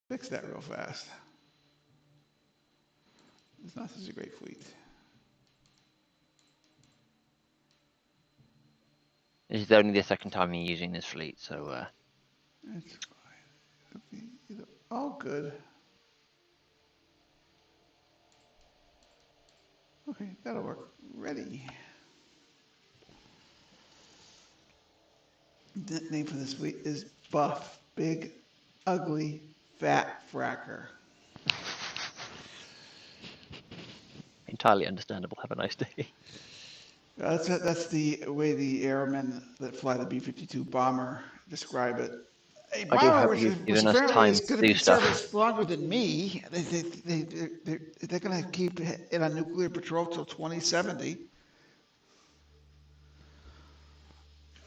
Fix that real fast. It's not such a great fleet. This is only the second time you're using this fleet, so It's fine. All good. Okay, that'll work. Ready. The name for this fleet is Buff, Big, Ugly, Fat Fracker. entirely understandable. Have a nice day. That's the way the airmen that fly the B-52 bomber describe it. A I do bomber hope which you've given us apparently time is going to to do be stuff. service longer than me. They're going to keep it on nuclear patrol till 2070.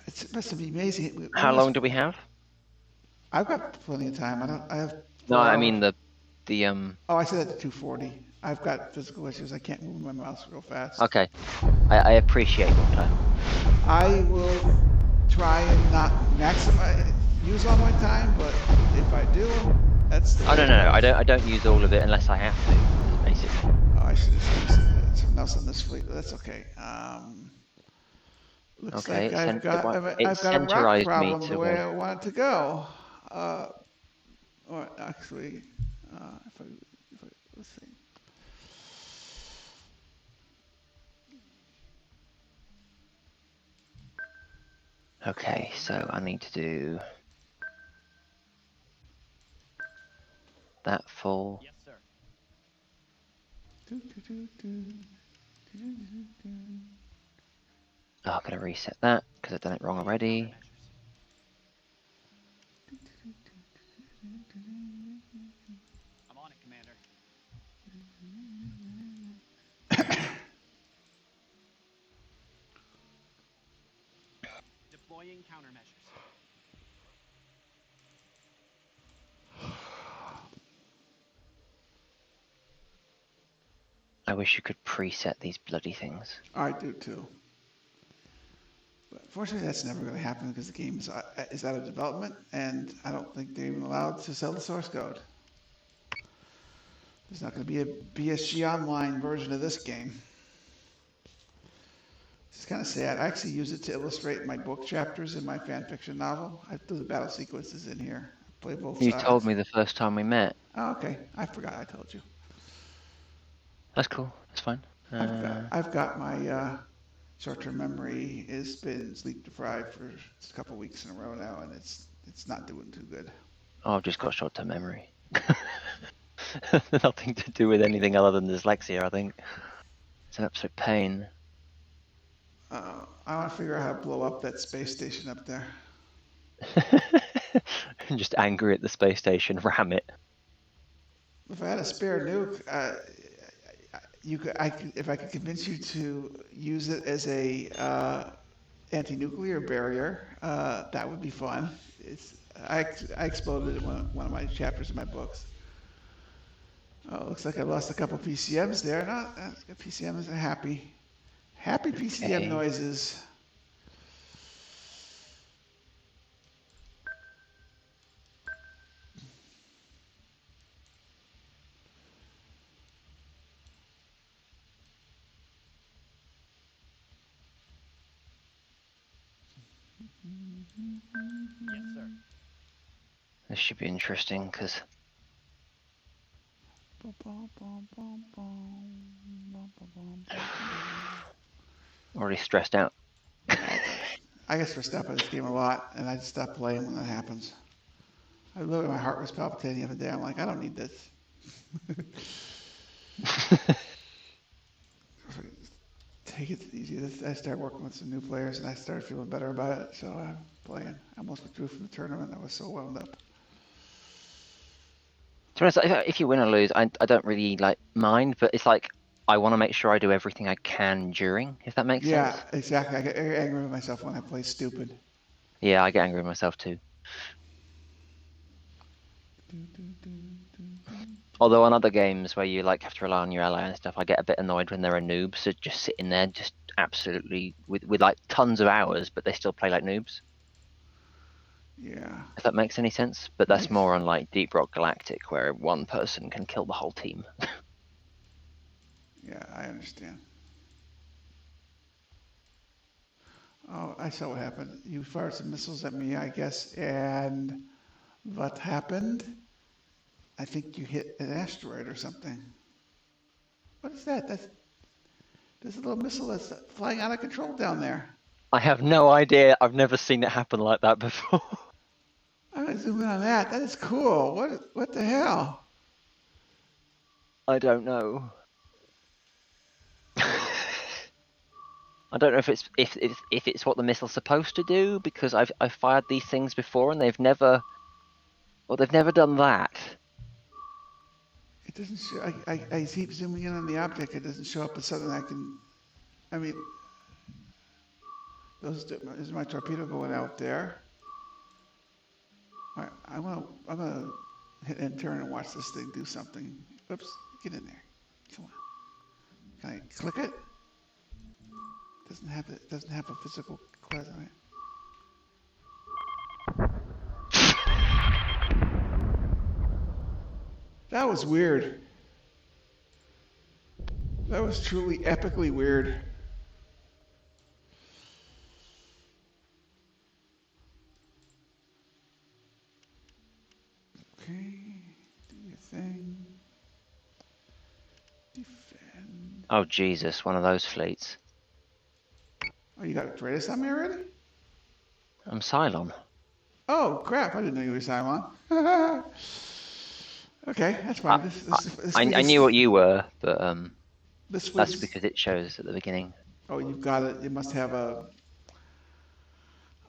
It must be amazing. How long do we have? I've got plenty of time. I have 4 No, I hours. mean the Oh, I said that to 240. I've got physical issues. I can't move my mouse real fast. Okay, I appreciate your time. I will try and not use all my time, but if I do, that's the way. Oh no, I don't use all of it unless I have to. Basically. Oh, I should have used something else on this fleet, but that's okay. Looks Okay, like I've got a rock centerized me problem the to way I want it to go. Or actually, if I let's see. Okay, so I need to do that full. Yes, sir. Oh, I'm gonna reset that because I've done it wrong already. I'm on it, Commander. Deploying countermeasures. I wish you could preset these bloody things. I do too. But fortunately, that's never going to happen because the game is out of development, and I don't think they're even allowed to sell the source code. There's not going to be a BSG Online version of this game. It's kind of sad. I actually use it to illustrate my book chapters in my fan fiction novel. I do the battle sequences in here. I play both You sides. told me the first time we met. Oh, okay. I forgot I told you. That's cool. That's fine. I've got my short-term memory has been sleep deprived for a couple weeks in a row now, and it's not doing too good. Oh, I've just got short-term memory. Nothing to do with anything other than dyslexia, I think. It's an absolute pain. I want to figure out how to blow up that space station up there. Just angry at the space station, ram it. If I had a spare nuke, if I could convince you to use it as a anti-nuclear barrier, that would be fun. I exploded in one of my chapters in my books. Oh, looks like I lost a couple PCMs there. PCMs are happy PCM noises. Yes, sir. This should be interesting because already stressed out. I get stressed out by this game a lot, and I just stop playing when that happens. I literally, my heart was palpitating the other day. I'm like, I don't need this. Take it easy. I started working with some new players, and I started feeling better about it. So I'm playing. I almost withdrew from the tournament. I was so wound up. To be honest, if you win or lose, I don't really mind, but it's like I want to make sure I do everything I can during, if that makes sense. Yeah, exactly. I get angry with myself when I play stupid. Yeah, I get angry with myself too. Although on other games where you have to rely on your ally and stuff, I get a bit annoyed when there are noobs that just sitting there just absolutely with tons of hours, but they still play like noobs. Yeah. If that makes any sense. But that's Makes. more on like Deep Rock Galactic, where one person can kill the whole team. Yeah, I understand. Oh, I saw what happened. You fired some missiles at me, I guess, and what happened? I think you hit an asteroid or something. What is that? There's a little missile that's flying out of control down there. I have no idea. I've never seen it happen like that before. I'm gonna zoom in on that. That is cool. What the hell? I don't know. I don't know if it's what the missile's supposed to do, because I've fired these things before and they've never done that. It doesn't show. I keep zooming in on the object. It doesn't show up as something I can. I mean, there's my torpedo going out there. All right, I'm gonna hit end turn and watch this thing do something. Oops, get in there. Come on. Can I click it? Doesn't have a physical class on it. That was weird. That was truly epically weird. Okay, do your thing. Defend. Oh Jesus, one of those fleets. Oh, you got a Dreadus on me already? I'm Cylon. Oh crap! I didn't know you were Cylon. Okay, that's fine. I knew what you were, but this that's fleet's. because it shows at the beginning. Oh, you've got it. You must have a.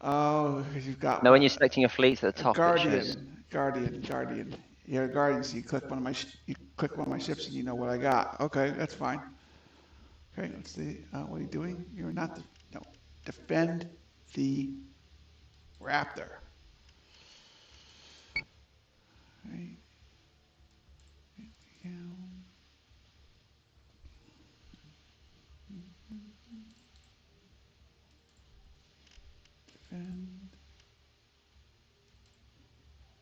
Oh, you've got No, when you're selecting your fleets at the a top, it shows. guardian. You're a guardian, so you click one of my you click one of my ships, and you know what I got. Okay, that's fine. Okay, let's see. What are you doing? You're not the no. Defend the Raptor. Right. Defend.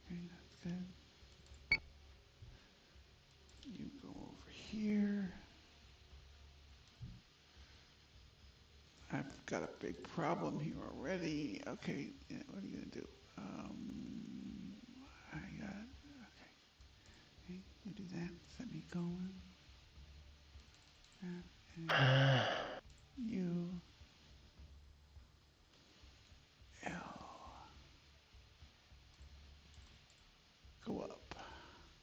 Okay, that's good. You go over here. I've got a big problem here already. Okay, yeah, what are you gonna do? I got okay. Okay, you do that. Set me going. And U L. Go up.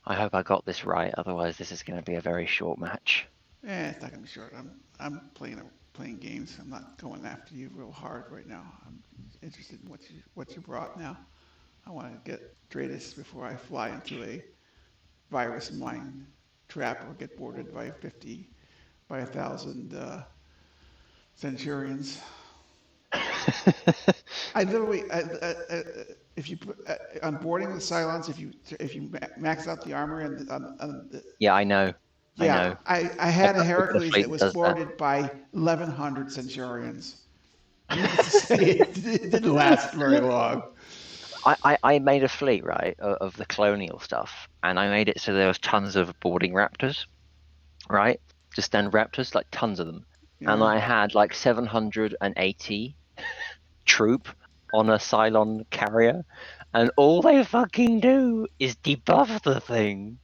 I hope I got this right, otherwise this is going to be a very short match. It's not gonna be short. I'm playing games. I'm not going after you real hard right now. I'm interested in what you brought now. I want to get Dratus before I fly into a virus mine trap or get boarded by 1,000 Centurions. I literally, if you put on boarding with Cylons, if you max out the armor and Yeah, I know. yeah, I had a I've got a Heracles fleet that was that does that. boarded by 1,100 Centurions. Needless to say, it didn't last very long. I made a fleet, right, of the colonial stuff, and I made it so there was tons of boarding raptors, right? Just stand raptors, like tons of them. And Yeah. I had like 780 troop on a Cylon carrier, and all they fucking do is debuff the thing.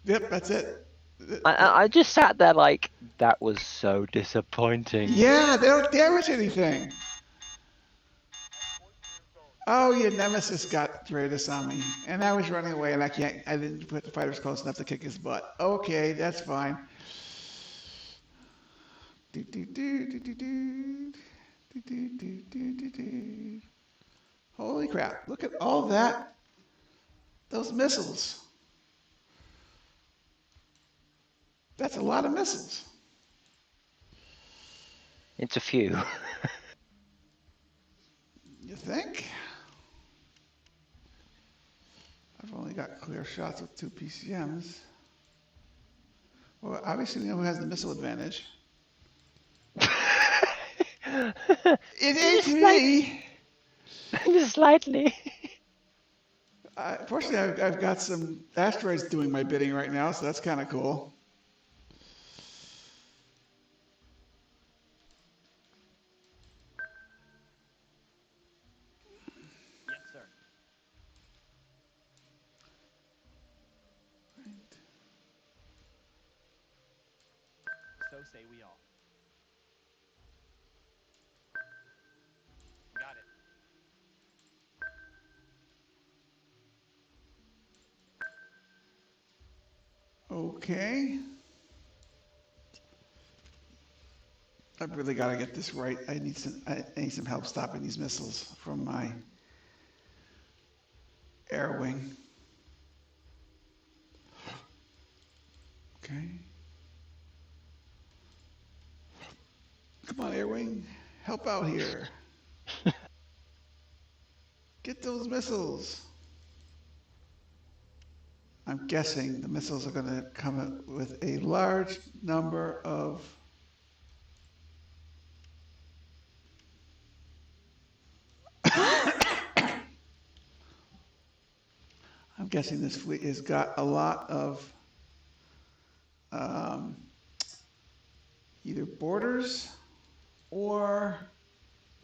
Yep, that's it. I just sat there like, that was so disappointing. Yeah, they don't damage anything. Oh, your nemesis got Dratus on me, and I was running away, and I didn't put the fighters close enough to kick his butt. Okay, that's fine. Do, do, do, do, do, do. Do, do, do, do, do, do. Holy crap, look at all that. Those missiles. That's a lot of missiles. It's a few. You think? I've only got clear shots with 2 PCMs. Well, obviously we know who has the missile advantage. It ain't me. Just slightly. Fortunately, I've got some asteroids doing my bidding right now, so that's kind of cool. Yes, sir. So say we all. Got it. Okay. I've really got to get this right. I need some help stopping these missiles from my air wing. Okay. Come on, air wing. Help out here. Get those missiles. I'm guessing the missiles are going to come with a large number of I'm guessing this fleet has got a lot of um, either boarders or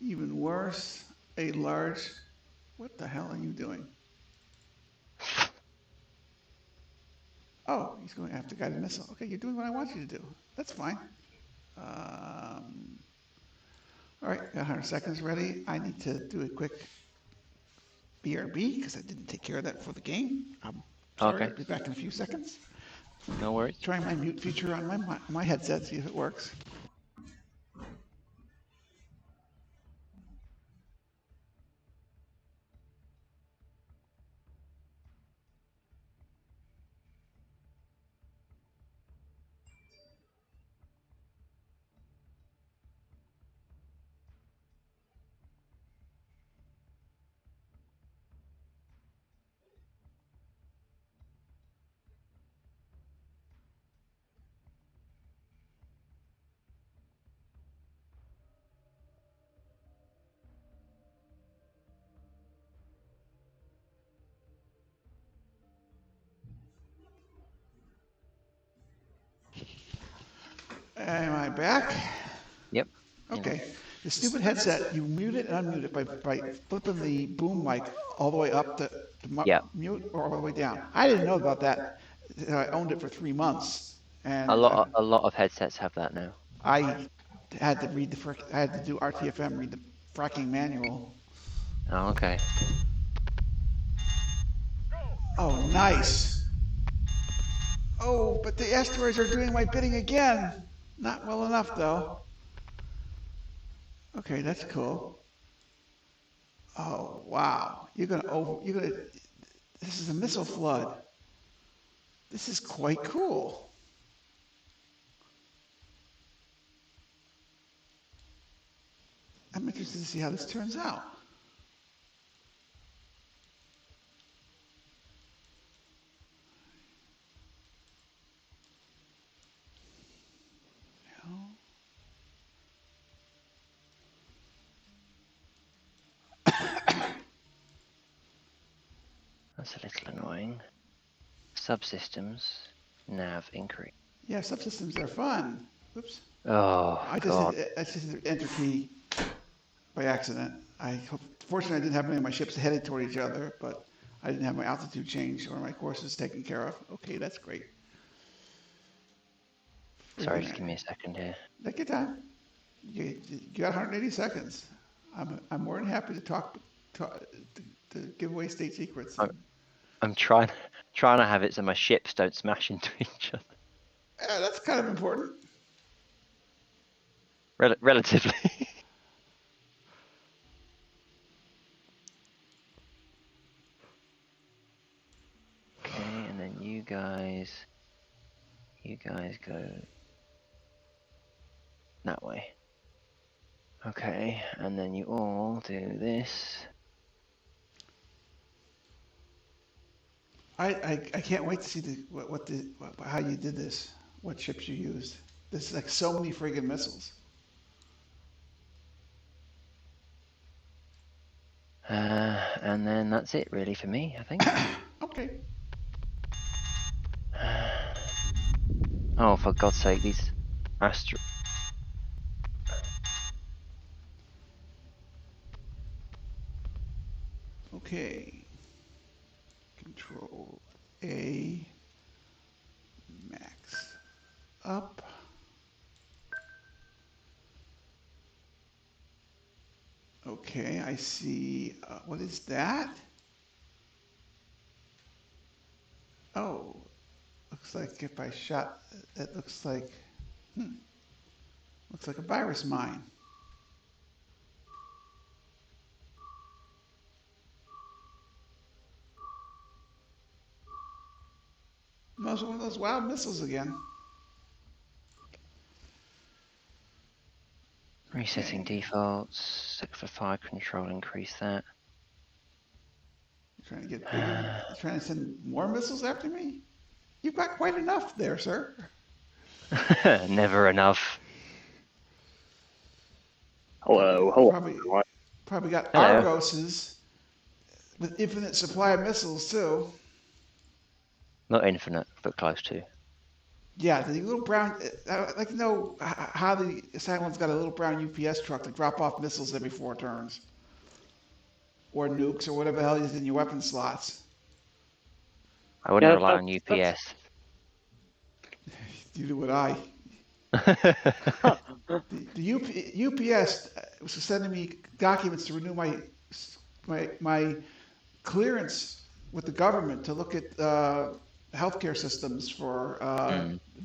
even worse, a large. What the hell are you doing? Oh, he's going after guided missile. Okay, you're doing what I want you to do. That's fine. All right, got 100 seconds ready. I need to do a quick BRB because I didn't take care of that for the game. I'm sorry. Okay. I'll be back in a few seconds. No worries. Trying my mute feature on my headset, see if it works. Am I back? Yep. Okay. The stupid headset, you mute it and unmute it by flipping the boom mic all the way up to Yeah. mute or all the way down. I didn't know about that. I owned it for 3 months, A and lot. A lot of headsets have that now. I had to I had to do RTFM, read the fracking manual. Oh, okay. Oh, nice. Oh, but the asteroids are doing my bidding again. Not well enough, though. Okay, that's cool. Oh, wow. This is a missile flood. This is quite cool. I'm interested to see how this turns out. That's a little annoying. Subsystems. Nav increase. Yeah, subsystems are fun. Oops. Oh, God. I just hit the enter key by accident. Fortunately, I didn't have any of my ships headed toward each other, but I didn't have my altitude changed or my courses taken care of. Okay, that's great. Sorry, just give me a second here. Take your time. You got 180 seconds. I'm more than happy to to give away state secrets. I'm trying to have it so my ships don't smash into each other. Yeah, that's kind of important. Relatively. Okay, and then you guys go that way. Okay, and then you all do this. I can't wait to see how you did this. What ships you used. This is like so many friggin' missiles. And then that's it, really, for me, I think. Okay. Oh, for God's sake, these astro... Okay. Control A. Max up. Okay, I see. What is that? Oh, looks like if I shot, it looks like a virus mine. Another one of those wild missiles again. Resetting Okay. defaults, 6 for fire control, increase that. You're trying to get bigger? You're trying to send more missiles after me? You've got quite enough there, sir. Never enough. Hello, hello, Probably, everyone. probably got Hello. Argoses with infinite supply of missiles too. Not infinite, but close to. Yeah, the little brown. I'd like to know how the Cylon's got a little brown UPS truck to drop off missiles every 4 turns, or nukes, or whatever the hell is in your weapon slots. I wouldn't Yeah, rely on that's UPS. You do what I. The UPS was sending me documents to renew my clearance with the government to look at healthcare systems for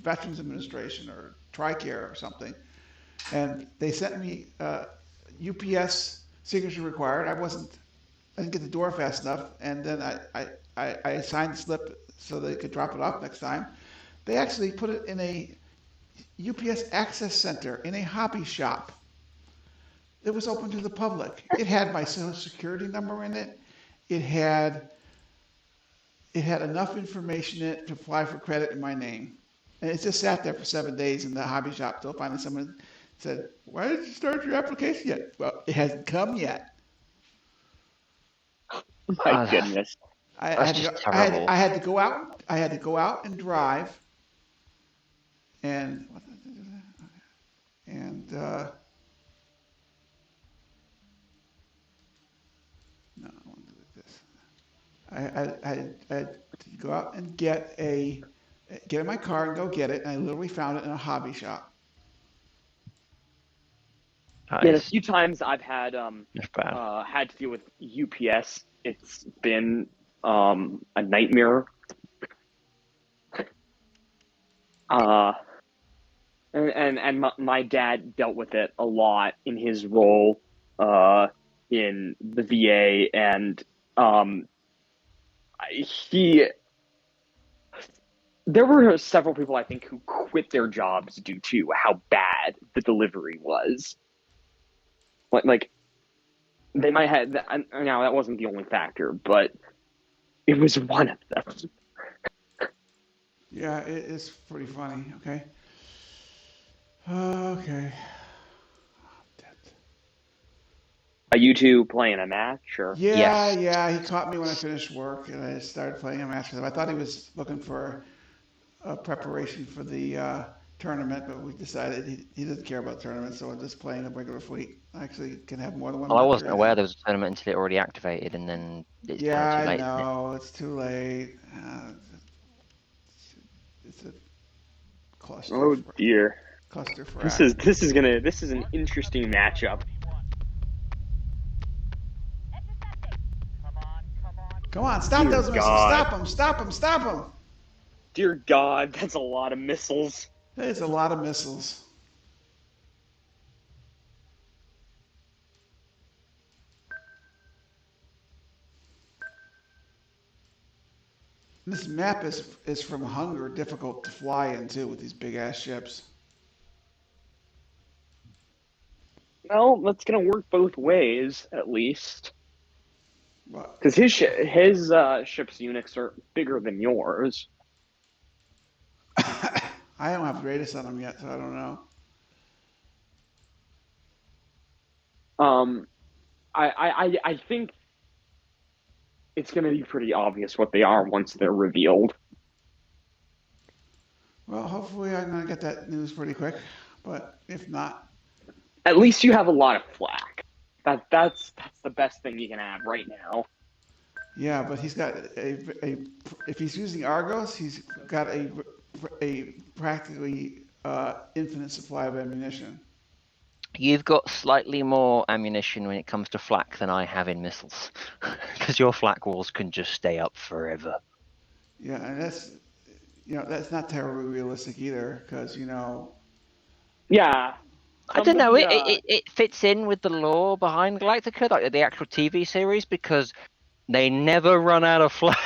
Veterans Administration or TRICARE or something. And they sent me UPS signature required. I didn't get the door fast enough, and then I signed the slip so they could drop it off next time. They actually put it in a UPS access center in a hobby shop. It was open to the public. It had my social security number in it. It had enough information in it to apply for credit in my name. And it just sat there for 7 days in the hobby shop till finally someone said, "Why didn't you start your application yet?" Well, it hasn't come yet. my goodness. That's just terrible. I had to go out. I had to go out and drive, and and no, I want to do it this. I had to go out and get in my car and go get it. And I literally found it in a hobby shop. That Yeah, the is few times I've had just bad. had to deal with UPS, it's been a nightmare. Uh, and my dad dealt with it a lot in his role in the VA, and he there were several people I think who quit their jobs due to how bad the delivery was. Like they might have now that wasn't the only factor, but it was one of them. Yeah, it's pretty funny. Okay. Okay. Are you two playing a match or? Yeah, Yes. yeah. He caught me when I finished work, and I started playing a match with him. I thought he was looking for a preparation for the tournament, but we decided he doesn't care about tournaments, so we're just playing a regular fleet. I actually can have more than one Well, I wasn't Mercury aware now. there was a tournament until it already activated, and then it's Yeah, kind of too I late, isn't it? know. It's too late. It's a cluster Oh for dear, cluster this frack. is this is an interesting matchup. Come on, stop Dear those missiles! God, Stop them! Stop them! Stop them! dear God, that's a lot of missiles. There's a lot of missiles. This map is from hunger, difficult to fly into with these big ass ships. Well, that's gonna work both ways at least, But because his ship's units are bigger than yours. I don't have the greatest on them yet, so I don't know. Um, I think it's going to be pretty obvious what they are once they're revealed. Well, hopefully I'm gonna get that news pretty quick, but if not, At least you have a lot of flack. That's the best thing you can have right now. yeah. But he's got a if he's using Argos, he's got a practically infinite supply of ammunition. You've got slightly more ammunition when it comes to flak than I have in missiles, because your flak walls can just stay up forever. Yeah, and that's not terribly realistic either, because Yeah. I don't know. Somebody, It fits in with the lore behind Galactica, like the actual TV series, because they never run out of flak.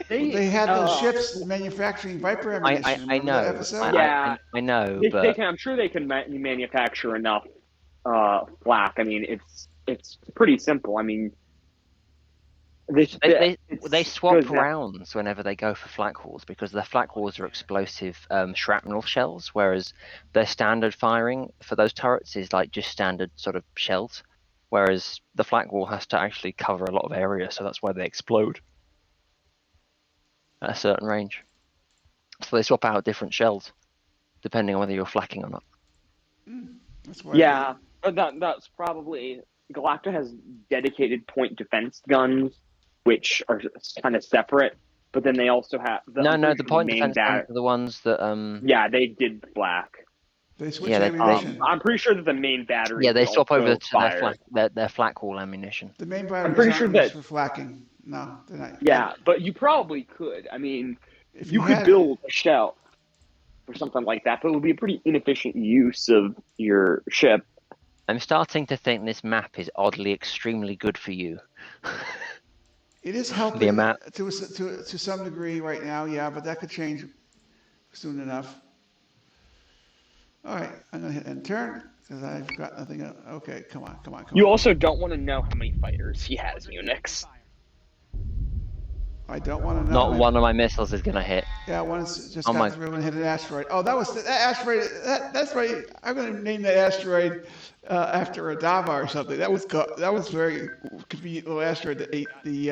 they had those ships manufacturing Viper ammunition. I Remember that know. episode? Yeah. I know, they but can. I'm sure they can manufacture enough flak. I mean, it's pretty simple. I mean, they swap good. rounds whenever they go for flak walls, because their flak walls are explosive shrapnel shells, whereas their standard firing for those turrets is like just standard sort of shells, whereas the flak wall has to actually cover a lot of area, so that's why they explode at a certain range. So they swap out different shells depending on whether you're flakking or not. That's why. Yeah, but that's probably Galacta has dedicated point defense guns, which are kind of separate. But then they also have The point defense guns are the ones that Yeah, they did flak. They switch ammunition. I'm pretty sure that the main battery. Yeah, they swap over to fire. their flak wall ammunition. The main batteries pretty aren't sure used that- for flacking. No, they're not. Yeah, but you probably could. I mean, If you could had- build a shell or something like that, but it would be a pretty inefficient use of your ship. I'm starting to think this map is oddly extremely good for you. It is helping The amount- to some degree right now, yeah, but that could change soon enough. All right, I'm gonna hit end turn because I've got nothing else. Okay, come on. You also don't want to know how many fighters he has, Unix. I don't want to know. Not one of my missiles is gonna hit. Yeah, one's just Oh got my- through and hit an asteroid. Oh, that was that asteroid. That's right. I'm gonna name that asteroid after a Dava or something. That was very convenient little asteroid that ate the.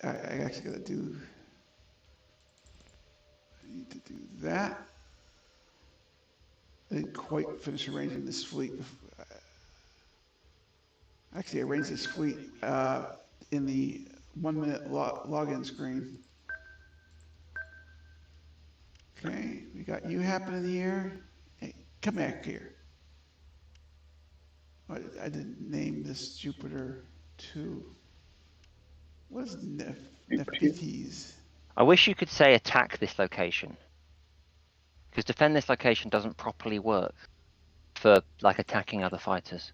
I actually gotta do. I need to do that. I didn't quite finish arranging this fleet. Actually, I arranged this fleet in the 1 minute login screen. Okay, we got you happening here. Hey, come back here. I didn't name this Jupiter 2. What is Nephthys? I wish you could say attack this location, because defend this location doesn't properly work for like attacking other fighters.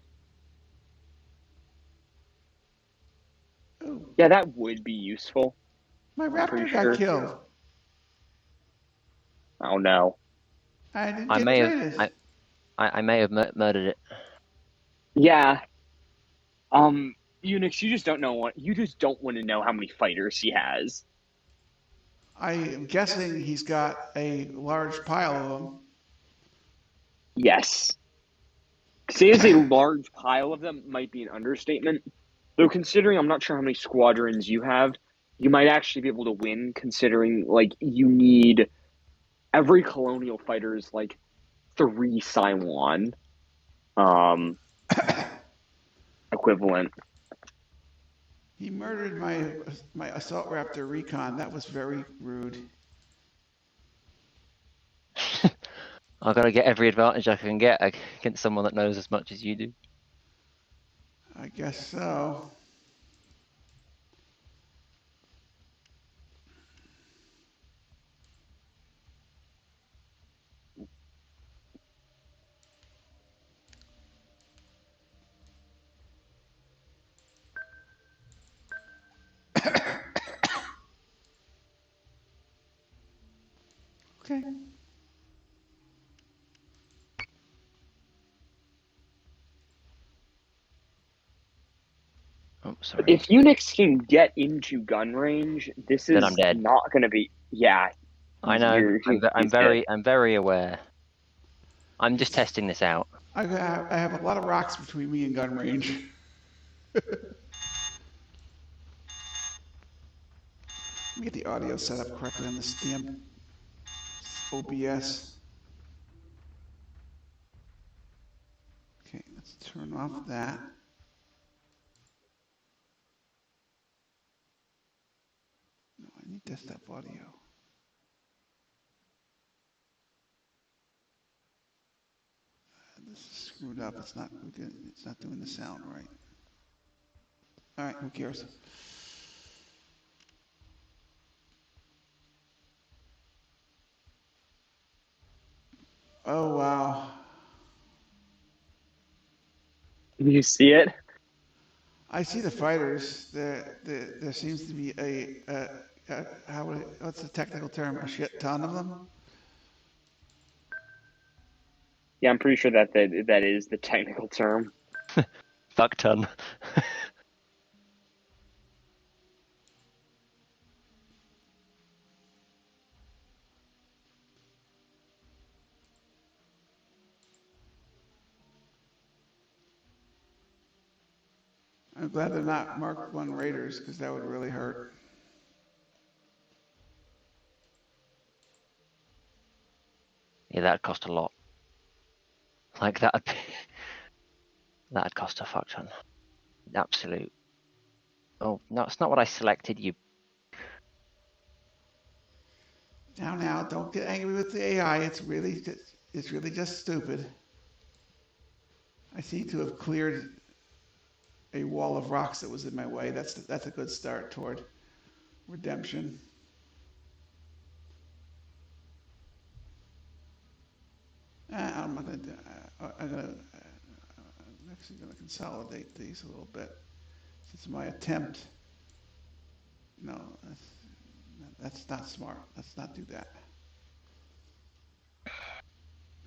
Oh, Yeah, that would be useful. my pretty raptor sure. got killed. Oh no. I didn't I get may Titus. have I may have murdered it. Yeah. Unix, you just don't want to know how many fighters he has. I am guessing he's got a large pile of them. Yes. Say as a large pile of them might be an understatement. Though considering I'm not sure how many squadrons you have, you might actually be able to win considering like you need every colonial fighter is like 3 Cylon equivalent. He murdered my assault raptor recon. That was very rude. I've got to get every advantage I can get against someone that knows as much as you do. I guess so. Okay. Oh, sorry. If Unix can get into gun range, this Then is I'm dead. not going to be. Yeah, I know. I'm very aware. I'm just testing this out. I have a lot of rocks between me and gun range. Let me get the audio set up correctly on this damn OBS. Okay, let's turn off that. No, I need desktop audio. This is screwed up. It's not doing the sound right. All right, who cares? Oh wow. You see it? I see the fighters. There seems to be what's the technical term? A shit ton of them. Yeah, I'm pretty sure that is the technical term. Fuck ton. I'm glad they're not Mark I Raiders because that would really hurt. Yeah, that'd cost a lot. Like that'd cost a fuck ton. Absolute. Oh no, it's not what I selected. You. Now, don't get angry with the AI. It's really just stupid. I seem to have cleared a wall of rocks that was in my way. That's a good start toward redemption. I'm not gonna. I'm actually gonna consolidate these a little bit. Since my attempt. No, that's not smart. Let's not do that.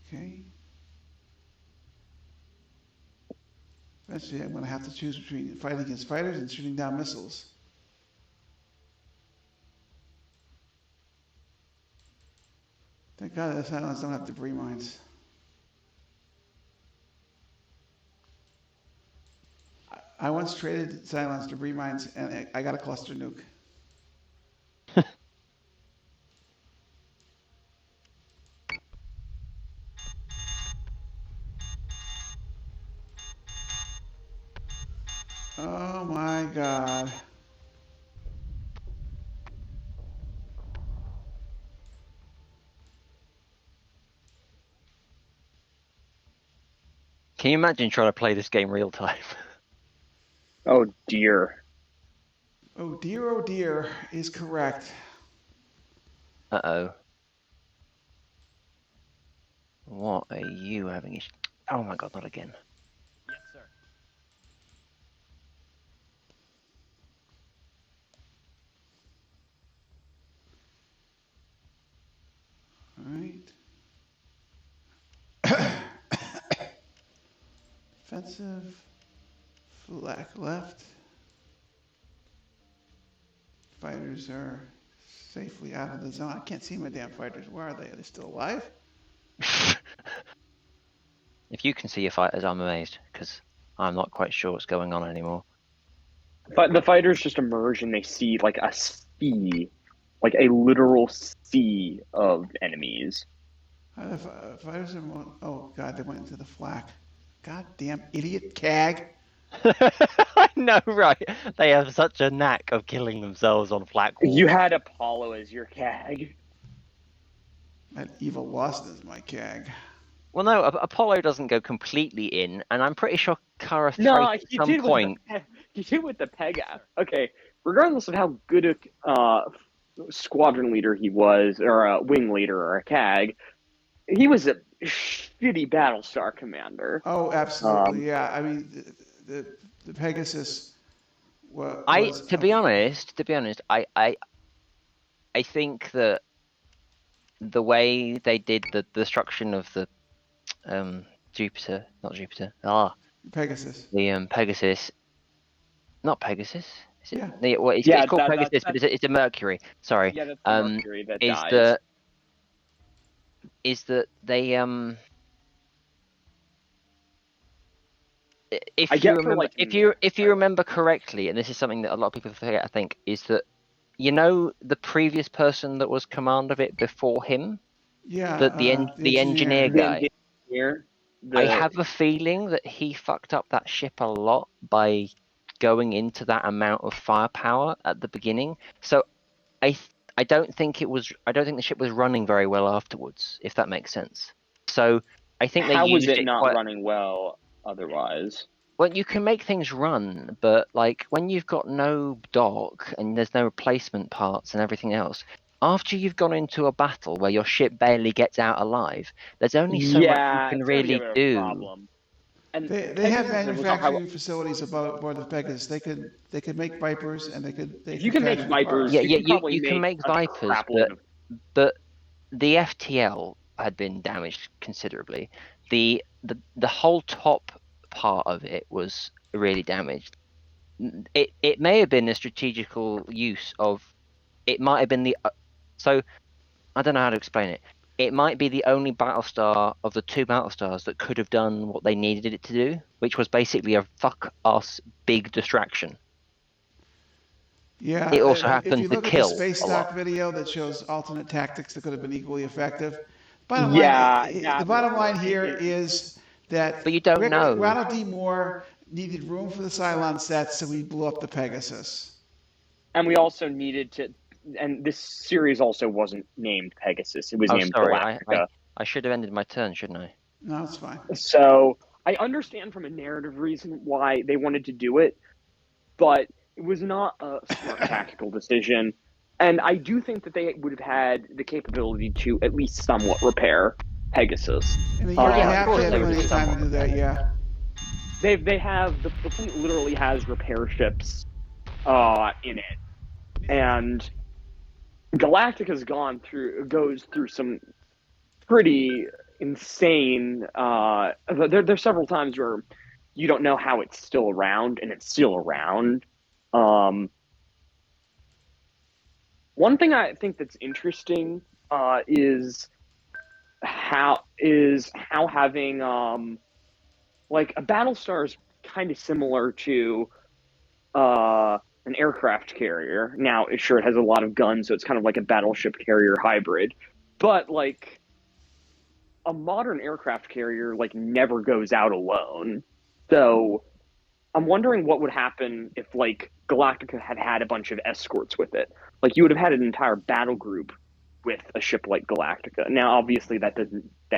Okay. Eventually, I'm going to have to choose between fighting against fighters and shooting down missiles. Thank God the Cylons don't have debris mines. I once traded Cylons debris mines, and I got a cluster nuke. Oh my God. Can you imagine trying to play this game real time? Oh dear. Oh dear is correct. Uh-oh. What are you having? Oh my god, not again. Yes, sir. All right. Defensive. Flag left. Fighters are safely out of the zone. I can't see my damn fighters. Where are they? Are they still alive? If you can see your fighters, I'm amazed, because I'm not quite sure what's going on anymore. But the fighters just emerge and they see like a sea, like a literal sea of enemies. The fighters are. Oh God, they went into the flak. God damn idiot CAG. I know, right? They have such a knack of killing themselves on flak walls. You had Apollo as your CAG. That evil Lawson is my CAG. Well, no, Apollo doesn't go completely in, and I'm pretty sure Kara No, Thrace at some point. He did with the Peg. Okay, regardless of how good a squadron leader he was, or a wing leader, or a CAG, he was a shitty Battlestar commander. Oh, absolutely, yeah. I mean, the Pegasus was. To be honest, I think that the way they did the destruction of the Jupiter, not Jupiter, Pegasus. the Pegasus, not Pegasus. Is it? Yeah. Well, it's called Pegasus, but it's a Mercury. Sorry. Yeah, that's the Mercury that is dies. That they if I you get for, remember, like, if you remember correctly, and this is something that a lot of people forget, I think, is that the previous person that was command of it before him, Yeah, the the engineer engineer. guy. the engineer, I have a feeling that he fucked up that ship a lot by going into that amount of firepower at the beginning. So I don't think the ship was running very well afterwards, if that makes sense. So I think they how was used it it not quite running well otherwise? well. You can make things run, but like when you've got no dock and there's no replacement parts and everything else, after you've gone into a battle where your ship barely gets out alive, there's only so much you Yeah, can it's gonna be a really bit of a do. problem. And They have Pegasus was not how. manufacturing facilities aboard the Pegasus. They could make Vipers and they If you could can make fashion the Vipers, Yeah, parts. you yeah, can probably you can make make a Vipers, crapload of. but the FTL had been damaged considerably. The whole top part of it was really damaged. It may have been a strategical use of. It might have been so I don't know how to explain it. It might be the only Battlestar of the two Battlestars that could have done what they needed it to do, which was basically a fuck us big distraction. Yeah, It also if you happened to look at the kill space a lot. stock video that shows alternate tactics that could have been equally effective, Yeah, the that bottom line here it, is that But you don't know. Ronald D. Moore needed room for the Cylon sets, so he blew up the Pegasus. and we also needed to. And this series also wasn't named Pegasus; it was Oh, named sorry. Galactica. I should have ended my turn, shouldn't I? No, it's fine. So I understand from a narrative reason why they wanted to do it, but it was not a smart tactical decision. And I do think that they would have had the capability to at least somewhat repair Pegasus. In a Oh year and a yeah, of half, they course had they would plenty have of time somewhat to do that. repaired it. Yeah. They have the fleet literally has repair ships in it, and Galactica's goes through some pretty insane. There's several times where you don't know how it's still around, and it's still around. Um, One thing I think that's interesting is how having like a Battlestar is kind of similar to an aircraft carrier. Now, it has a lot of guns, so it's kind of like a battleship carrier hybrid. But like a modern aircraft carrier, like never goes out alone. So I'm wondering what would happen if like Galactica had had a bunch of escorts with it. Like you would have had an entire battle group with a ship like Galactica. Now, obviously, that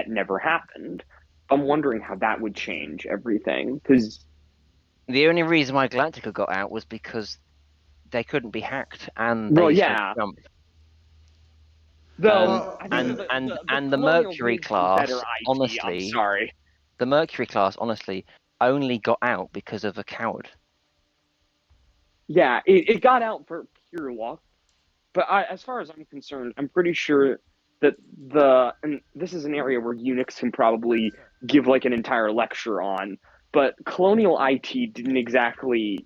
never happened. I'm wondering how that would change everything because The only reason why Galactica got out was because they couldn't be hacked and well, they used to yeah. jump. Though Well, I think the The Colonials Mercury need some better class, IT. I'm honestly, sorry. the Mercury class, honestly, only got out because of a coward. Yeah, it got out for pure luck. But as far as I'm concerned, I'm pretty sure that and this is an area where Unix can probably give like an entire lecture on, but Colonial IT didn't exactly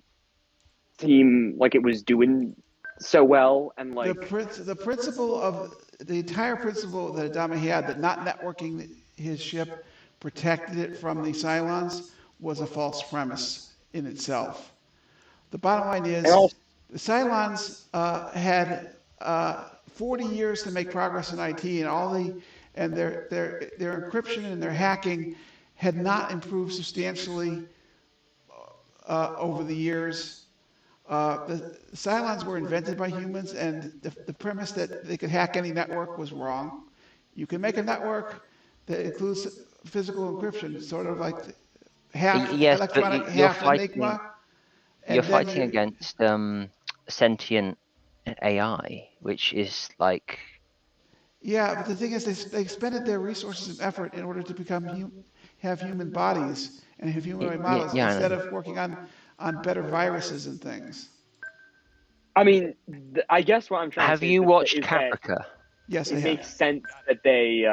seem like it was doing so well, and like the principle of the entire principle that Adama had that not networking his ship protected it from the Cylons was a false premise in itself. The bottom line and is also the Cylons had 40 years to make progress in IT, and their encryption and their hacking had not improved substantially over the years. The Cylons were invented by humans, and the premise that they could hack any network was wrong. You can make a network that includes physical encryption, sort of like half Yes, but electronic, half Enigma, you're and then fighting you. against sentient AI, which is like Yeah, but the thing is, they expended their resources and effort in order to have human bodies and have humanoid models yeah, I instead know. of working on better viruses and things. I mean, I guess what I'm trying to Have say you watched is that Caprica? Yes, I it have. makes sense that they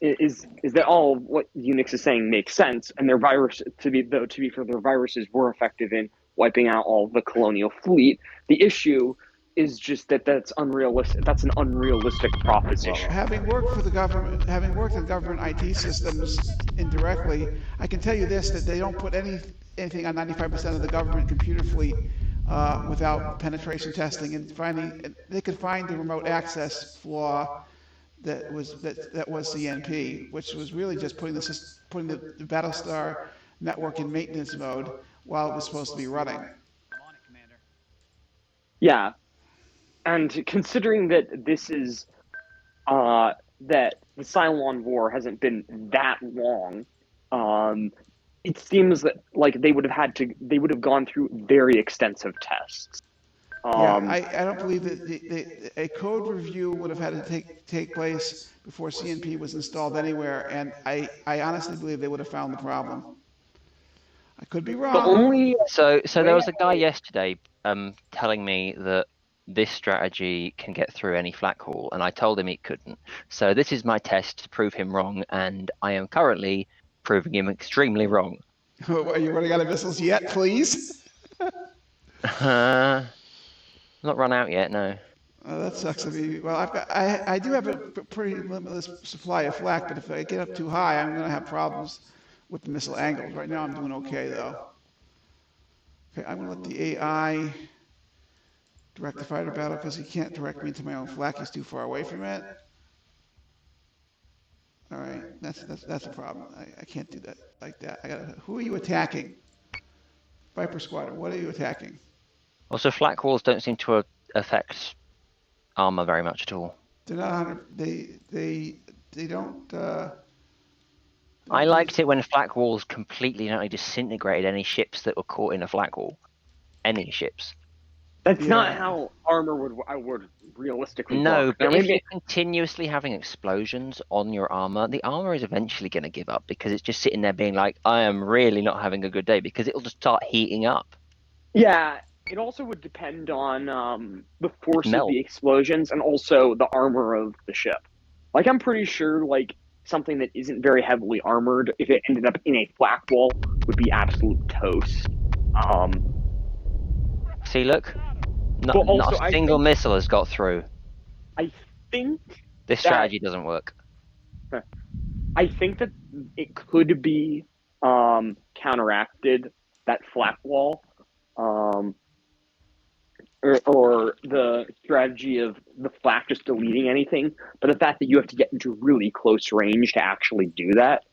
is that all what Unix is saying makes sense, and their virus to be fair, their viruses were effective in wiping out all the colonial fleet. The issue is just that's unrealistic. That's an unrealistic Well, proposition. having worked for the government, having worked in government IT systems indirectly, I can tell you this: that they don't put anything on 95% of the government computer fleet without penetration testing and finding. They could find the remote access flaw that was CNP, which was really just putting the Battlestar network in maintenance mode while it was supposed to be running. I'm on it, Commander. Yeah, and considering that this is that the Cylon War hasn't been that long, it seems that like they would have gone through very extensive tests. Yeah, I don't believe that a code review would have had to take place before CNP was installed anywhere, and I honestly believe they would have found the problem. I could be The wrong. only So way there was a guy yesterday telling me that this strategy can get through any flak hall, and I told him it couldn't. So this is my test to prove him wrong, and I am currently proving him extremely wrong. Are you running out of missiles yet, please? Not run out yet, no. Oh, that sucks. Well, I do have a pretty limitless supply of flak, but if I get up too high, I'm going to have problems with the missile angles. Right now, I'm doing okay though. Okay, I'm going to let the AI direct the fighter battle because he can't direct me into my own flak. He's too far away from it. All right, that's a problem. I can't do that like that. Who are you attacking? Viper Squadron. What are you attacking? Also, flak walls don't seem to affect armor very much at all. They're not. They don't. I liked it when flak walls completely not only disintegrated any ships that were caught in a flak wall. Any ships. that's Yeah. not how armor would realistically No, work. but Now, if maybe you're continuously having explosions on your armor, the armor is eventually going to give up because it's just sitting there being like, I am really not having a good day because it'll just start heating up. yeah, it also would depend on the force of Melt. the explosions and also the armor of the ship. Like I'm pretty sure like something that isn't very heavily armored, if it ended up in a flak wall, would be absolute toast. See, look, But also, not a single missile has got through. I think This strategy doesn't work. I think that it could be counteracted, that flak wall, or the strategy of the flak just deleting anything, but the fact that you have to get into really close range to actually do that,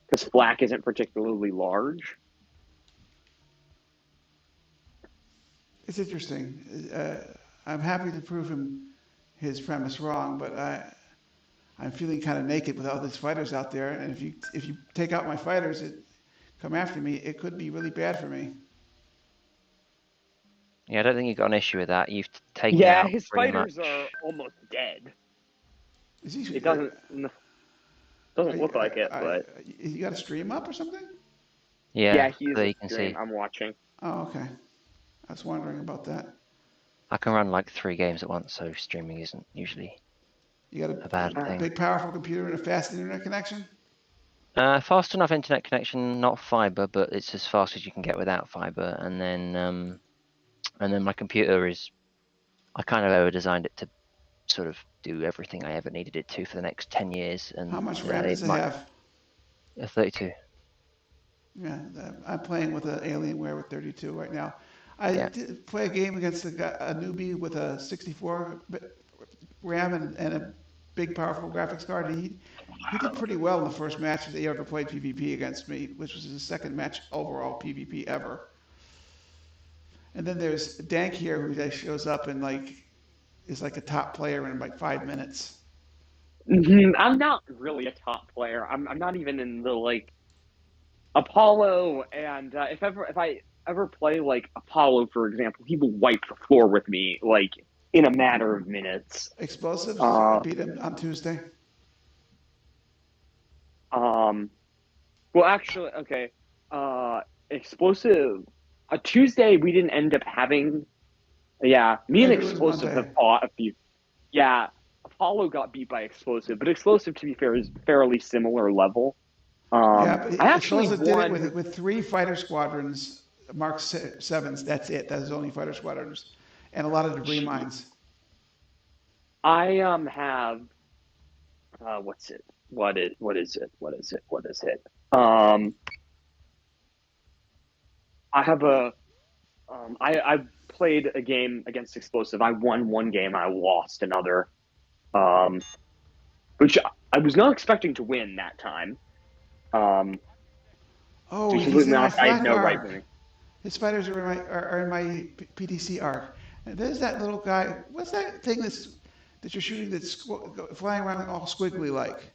because flak isn't particularly large. It's interesting. I'm happy to prove his premise wrong, but I'm feeling kind of naked with all these fighters out there. And if you take out my fighters that come after me, it could be really bad for me. Yeah, I don't think you've got an issue with that. You've taken out His pretty fighters much. are almost dead. It Doesn't look like it, but you got a stream up or something? Yeah, he is there a you can stream. see. I'm watching. Oh, okay. I was wondering about that. I can run like 3 games at once, so streaming isn't usually You got a bad thing. big, powerful computer and a fast internet connection? Fast enough internet connection, not fiber, but it's as fast as you can get without fiber. And then my computer is, I kind of over-designed it to sort of do everything I ever needed it to for the next 10 years. And How much RAM does it have? 32. Yeah, I'm playing with an Alienware with 32 right now. I Yeah. did play a game against a newbie with a 64 RAM and a big, powerful graphics card. And he did pretty well in the first match that he ever played PvP against me, which was his second match overall PvP ever. And then there's Dank here who just shows up and is like a top player in like 5 minutes. I'm not really a top player. I'm not even in the like Apollo, and if I ever play like Apollo, for example, he will wipe the floor with me like in a matter of minutes. Explosives beat him on Tuesday. Well, actually, okay. Explosive. A Tuesday we didn't end up having. Yeah, me and Maybe it was Explosive Monday. have fought a few. Yeah, Apollo got beat by Explosive, but Explosive, to be fair, is fairly similar level. Yeah, but I actually Explosive won. did it with 3 fighter squadrons, Mark 7s. That's it. That's his only fighter squadrons. and a lot of debris mines. I have what's it? What is it? I have I played a game against explosive. I won one game. I lost another. Which I was not expecting to win that time. Oh, To be he's completely in my honest, I had flak no right arc. winning. His spiders are in my PDC arc. And there's that little guy. What's that thing that you're shooting that's flying around all squiggly like?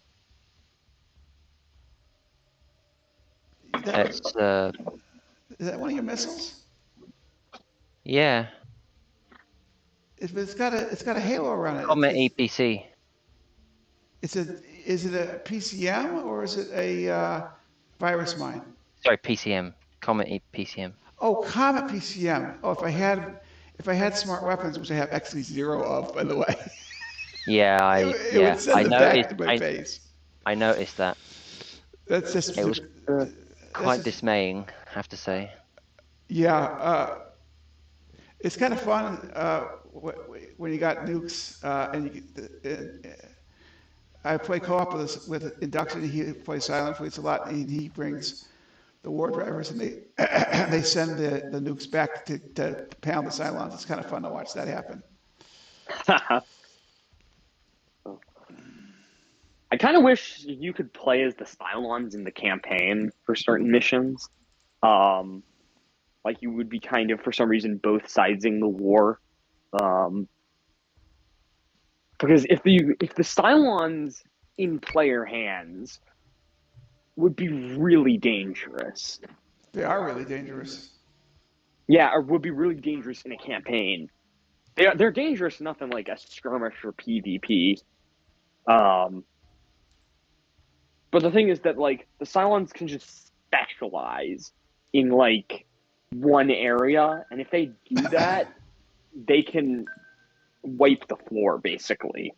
That, It's is that one of your missiles? yeah, It's got a halo around it. Comet EPC. It's a is it a PCM or is it a virus mine? Sorry, PCM. Comet PCM. Oh, Comet PCM. Oh, if I had smart weapons, which I have actually 0 of, by the way, Yeah, it would send it back to my face. I noticed that. That's just It was that's quite just, dismaying, I have to say. yeah. It's kind of fun when you got nukes and I play co-op with Induction. He plays Silent Fleets a lot, and he brings the war drivers, and they they send the nukes back to pound the Cylons. It's kind of fun to watch that happen. I kind of wish you could play as the Cylons in the campaign for certain missions. Like you would be kind of, for some reason, both sidesing the war. Because if the Cylons in player hands would be really dangerous. They are really dangerous. Yeah, or would be really dangerous in a campaign. They're dangerous enough in like a skirmish or PvP. But the thing is that like the Cylons can just specialize in like one area, and if they do that, they can wipe the floor basically.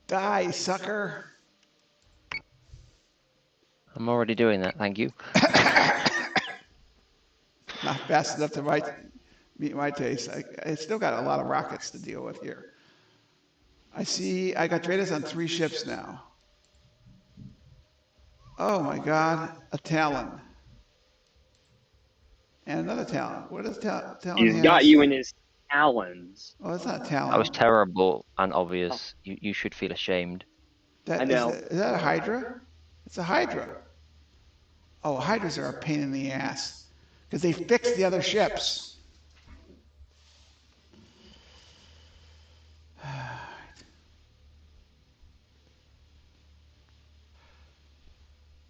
Die, sucker! I'm already doing that, thank you. Not fast enough to meet my taste. I still got a lot of rockets to deal with here. I see. I got traders on 3 ships now. Oh my God, a Talon. And another Talon. What does Talon He's got has? you in his talons. Oh, it's not a That Talon. was terrible and obvious. You should feel ashamed. That, I know. is that a Hydra? It's a Hydra. Oh, Hydras are a pain in the ass. Because they fixed the other ships.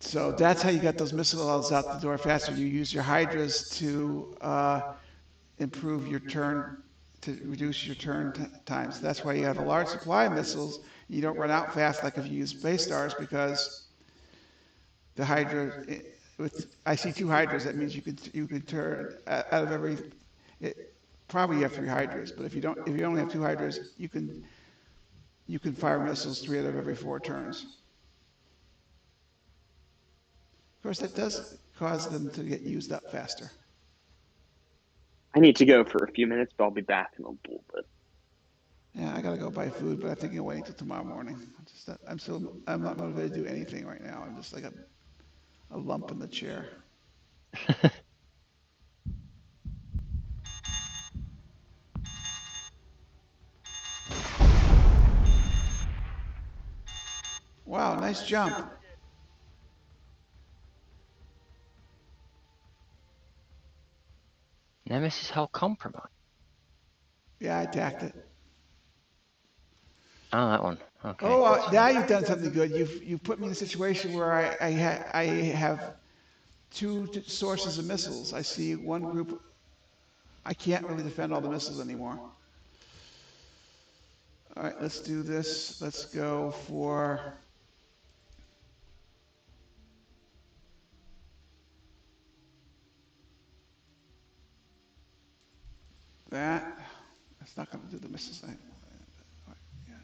So that's how you got those missiles out the door faster. You use your Hydras to improve your turn, to reduce your turn times. That's why you have a large supply of missiles. You don't run out fast like if you use Space Stars, because the Hydra, I see 2 Hydras. That means you could turn out of every. Probably you have 3 Hydras, but if you only have 2 Hydras, you can fire missiles 3 out of every 4 turns. Of course, that does cause them to get used up faster. I need to go for a few minutes, but I'll be back in a little bit. Yeah, I gotta go buy food, but I'm thinking of waiting till tomorrow morning. I'm not motivated to do anything right now. I'm just like a lump in the chair. Wow, nice jump. Nemesis Hull compromise. Yeah, I attacked it. Oh, that one. Okay. Oh, now you've done something good. You've put me in a situation where I have 2 sources of missiles. I see one group. I can't really defend all the missiles anymore. All right, let's do this. Let's go for that. That's not going to do the missiles thing. Yeah.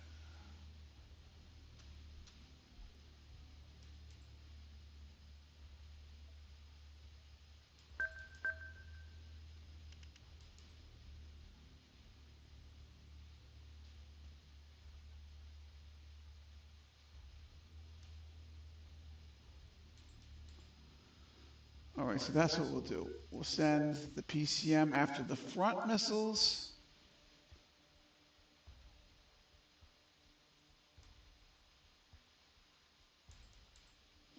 All right, so that's what we'll do. We'll send the PCM after the front missiles.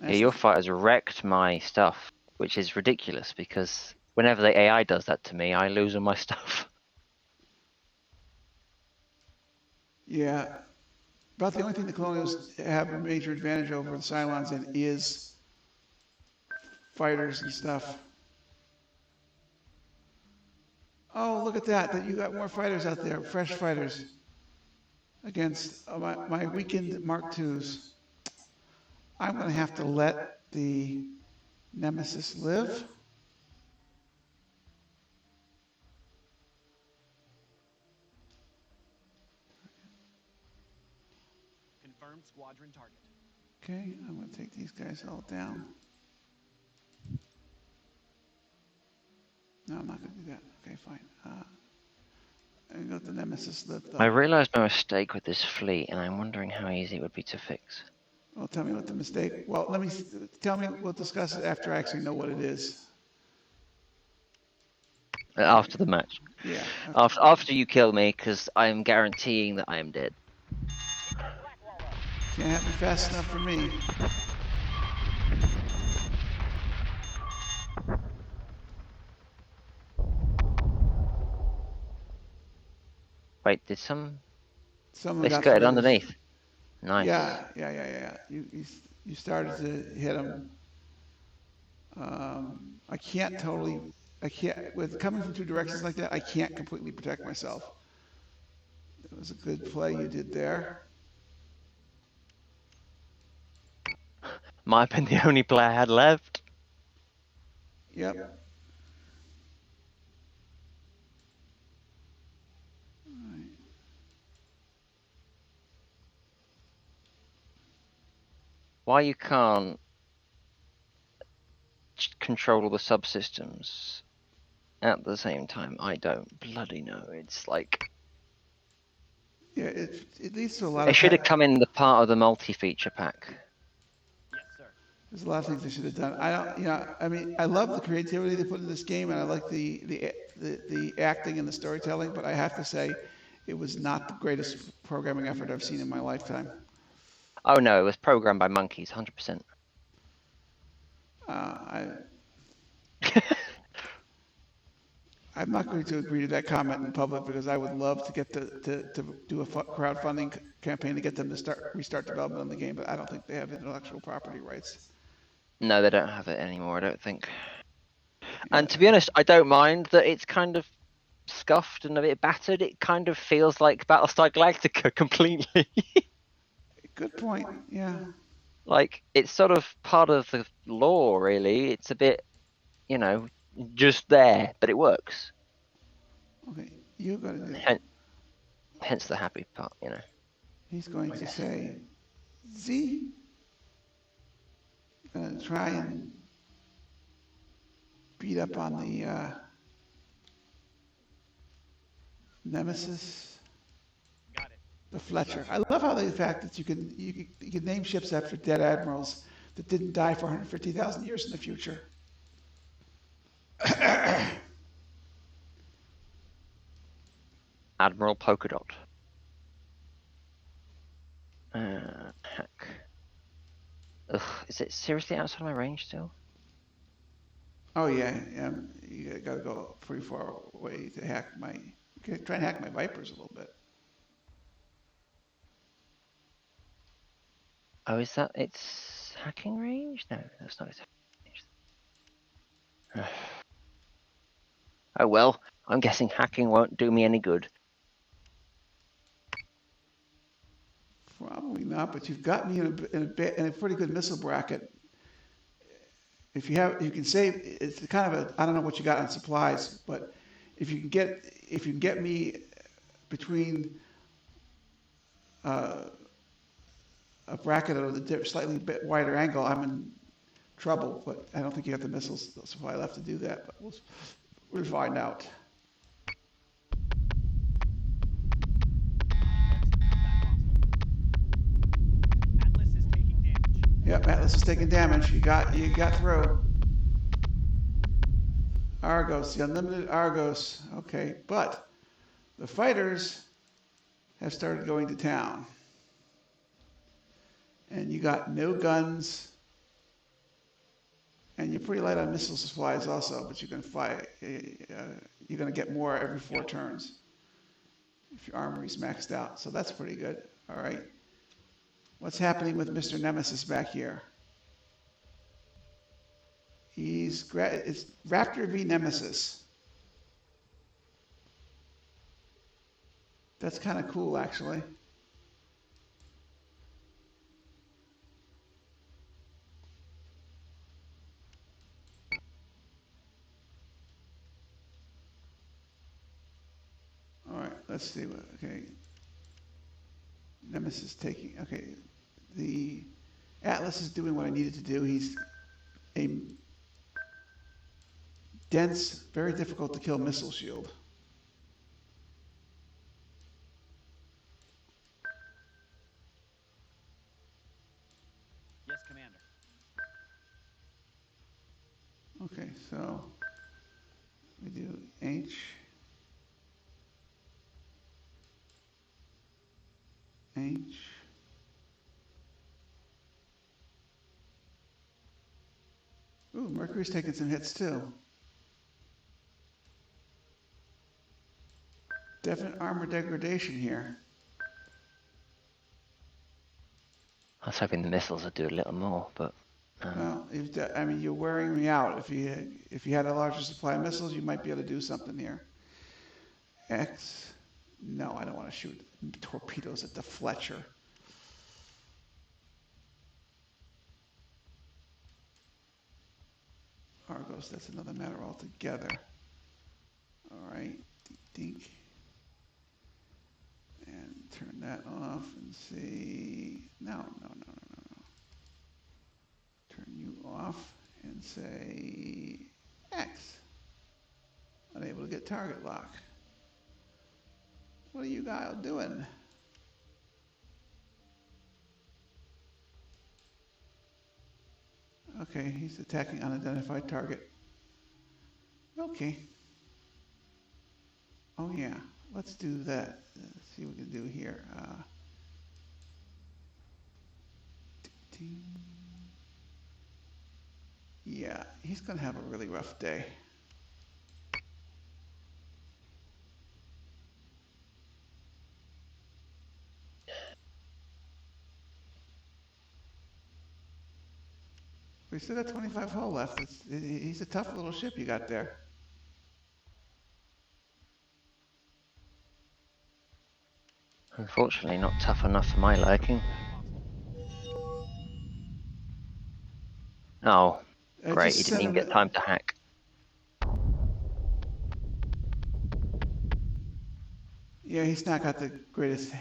Yeah, your fighters wrecked my stuff, which is ridiculous because whenever the AI does that to me, I lose all my stuff. Yeah, about the only thing the Colonials have a major advantage over the Cylons in is fighters and stuff. Oh, look at that! That you got more fighters out there, fresh fighters against my weakened Mark IIs. I'm going to have to let the Nemesis live. Confirmed squadron target. Okay, I'm going to take these guys all down. No, I'm not going to do that. Okay, fine. I'm going to let the Nemesis live, though. I realised my mistake with this fleet, and I'm wondering how easy it would be to fix. Well, tell me what the mistake. Well, tell me. We'll discuss it after I actually know what it is. After the match. Yeah. After you kill me, because I am guaranteeing that I am dead. Can't happen fast enough for me. Wait, did some? Someone They got skirted through. underneath. Nice. Yeah. You started to hit them. I can't totally. I can't with coming from two directions like that. I can't completely protect myself. It was a good play you did there. Might have been the only play I had left. Yep. Why you can't control all the subsystems at the same time, I don't bloody know. It's like Yeah, it leads to a lot it of. should have come in the part of the multi-feature pack. Yes, sir. There's a lot of things they should have done. I don't. I mean, I love the creativity they put in this game, and I like the acting and the storytelling. But I have to say, it was not the greatest programming effort I've seen in my lifetime. Oh no, it was programmed by monkeys, 100%. I'm not going to agree to that comment in public because I would love to get to do a crowdfunding campaign to get them to restart development on the game, but I don't think they have intellectual property rights. No, they don't have it anymore, I don't think. And to be honest, I don't mind that it's kind of scuffed and a bit battered. It kind of feels like Battlestar Galactica completely. Good point. Yeah. Like, it's sort of part of the lore, really. It's a bit, just there, but it works. Okay, you got to do. Hence the happy part, He's going to say, Z. Going to try and beat up on the Nemesis. Got it. The Fletcher. I love how the fact that you can name ships after dead admirals that didn't die for 150,000 years in the future. Admiral Polka Dot. Hack. Ugh, is it seriously outside my range still? Oh yeah. You gotta go pretty far away to hack my. Try and hack my Vipers a little bit. Oh, is that its hacking range? No, that's not its hacking range. Oh well, I'm guessing hacking won't do me any good. Probably not, but you've got me in a pretty good missile bracket. If you can save. It's kind of I don't know what you got on supplies, but if you can get me between a bracket at a slightly bit wider angle, I'm in trouble. But I don't think you have the missiles supply left to do that. But we'll find out. Atlas is taking damage. Yep, Atlas is taking damage. You got through. Argos, the unlimited Argos. Okay, but the fighters have started going to town. And you got no guns. And you're pretty light on missile supplies also, but you can fly. You're going to get more every 4 turns if your armory's maxed out. So that's pretty good. All right. What's happening with Mr. Nemesis back here? It's Raptor v Nemesis. That's kind of cool, actually. All right, let's see. Okay, Nemesis taking. Okay, the Atlas is doing what I needed to do. He's a dense, very difficult to kill missile shield. Yes, Commander. Okay, so we do H. H. Ooh, Mercury's taking some hits too. Definite armor degradation here. I was hoping the missiles would do a little more, but Well, I mean, you're wearing me out. If you had a larger supply of missiles, you might be able to do something here. X. No, I don't want to shoot torpedoes at the Fletcher. Argos, that's another matter altogether. All right, dink. And turn that off and see. No. Turn you off and say X. Unable to get target lock. What are you guys doing? Okay, he's attacking unidentified target. Okay. Oh yeah, let's do that. Let's see what we can do here. Yeah, he's gonna have a really rough day. We still got 25 hull left. He's a tough little ship you got there. unfortunately not tough enough for my liking. Oh, great, he didn't even get time to hack. Yeah, he's not got the greatest.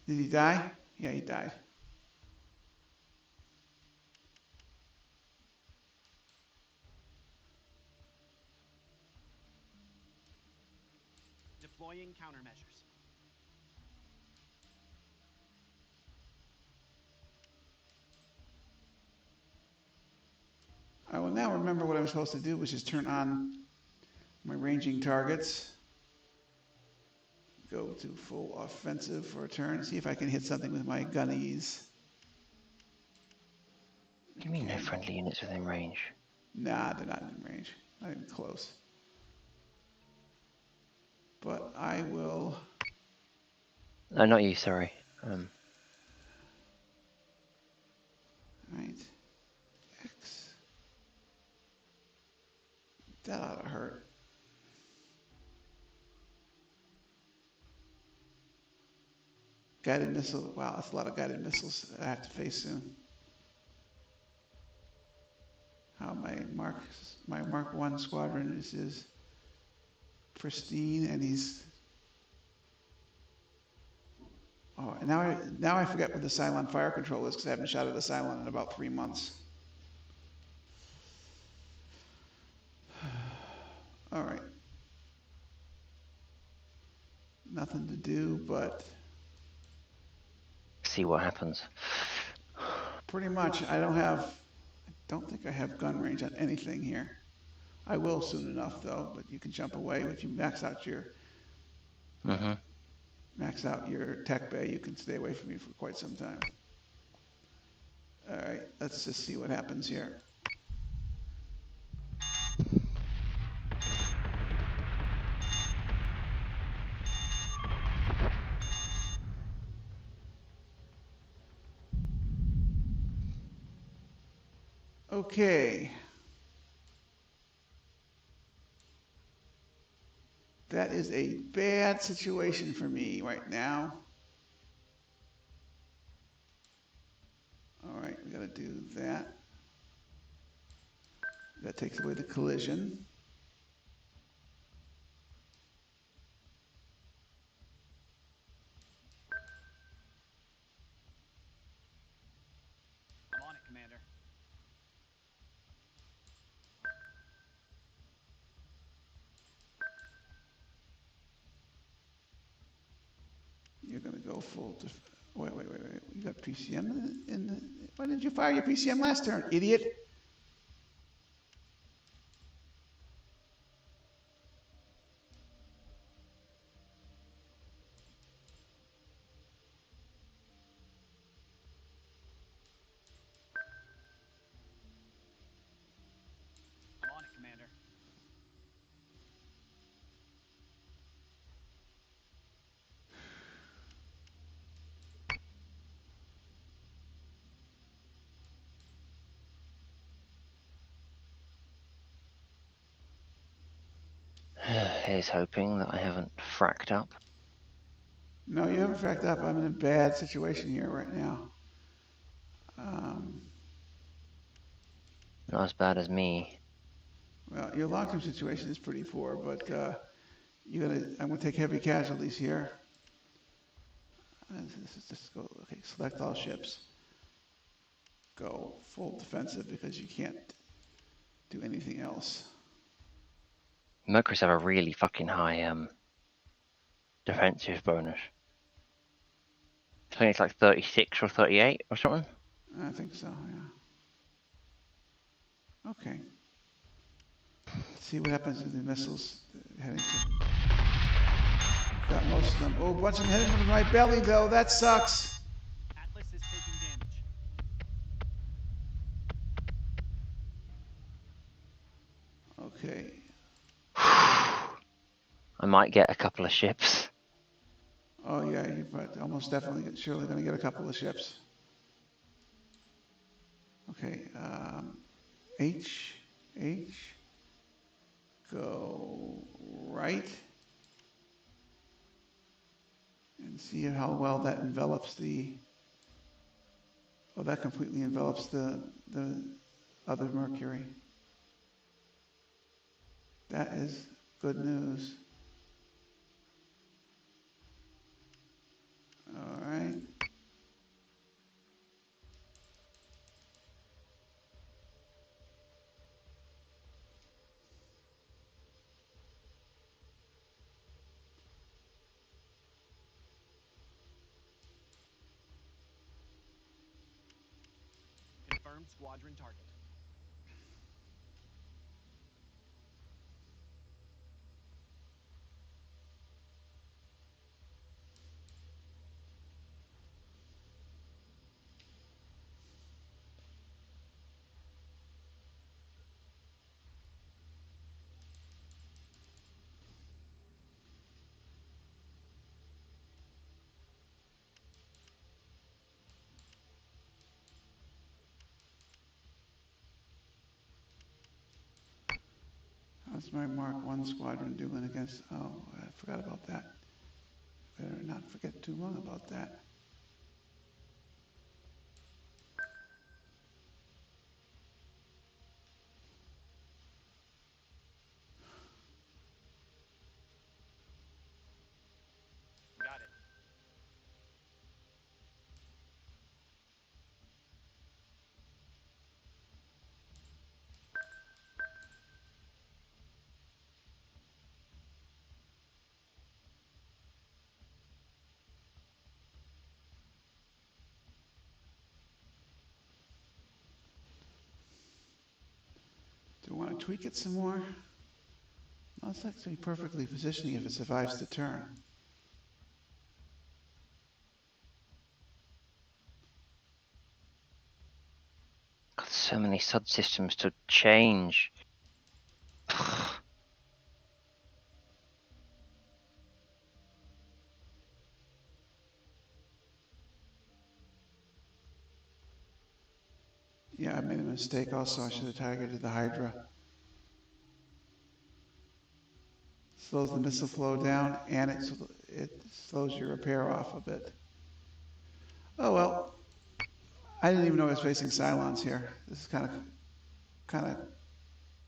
Did he die? Yeah, he died. Deploying countermeasures. I will now remember what I'm supposed to do, which is turn on my ranging targets. Go to full offensive for a turn. See if I can hit something with my gunnies. What do you mean no friendly units within range? Nah, they're not in range. Not even close. But I will. No, not you, sorry. Right. X. That ought to hurt. Guided missile. Wow, that's a lot of guided missiles I have to face soon. How my Mark 1 squadron is pristine, and he's. Oh, and now I forget what the Cylon fire control is because I haven't shot at a Cylon in about 3 months. All right. Nothing to do, but See what happens. pretty much I don't think I have gun range on anything here. I will soon enough though, but you can jump away if you Mm-hmm. max out your tech bay. You can stay away from me for quite some time. All right, let's just see what happens here. Okay. That is a bad situation for me right now. All right, we got to do that. That takes away the collision. I'm on it, Commander. You're going to go full. Wait. You got PCM in the. Why didn't you fire your PCM last turn, idiot? I'm on it, Commander. Here's hoping that I haven't fracked up. No, you haven't fracked up. I'm in a bad situation here right now. Not as bad as me. Well, your long-term situation is pretty poor, but I'm gonna take heavy casualties here. This is just go. Okay, select all ships. Go full defensive because you can't do anything else. Mercury's have a really fucking high defensive bonus. I think it's like 36 or 38 or something. I think so. Yeah. Okay. Let's see what happens with the missiles heading to. Got most of them. Oh, a bunch of them heading for my belly though. That sucks. Atlas is taking damage. Okay. I might get a couple of ships. Oh yeah, you're almost definitely, surely going to get a couple of ships. Okay. H, go right, and see how well that envelops the. Oh, that completely envelops the other Mercury. That is good news. All right. Confirmed squadron target. How's my Mark 1 squadron doing against? Oh, I forgot about that. Better not forget too long about that. Got it. me to tweak it some more? No, it's actually perfectly positioning if it survives the turn. Got so many subsystems to change. Yeah, I made a mistake also. I should have targeted the Hydra. Slows the missile flow down, and it slows your repair off a bit. Oh well, I didn't even know I was facing Cylons here. This is kind of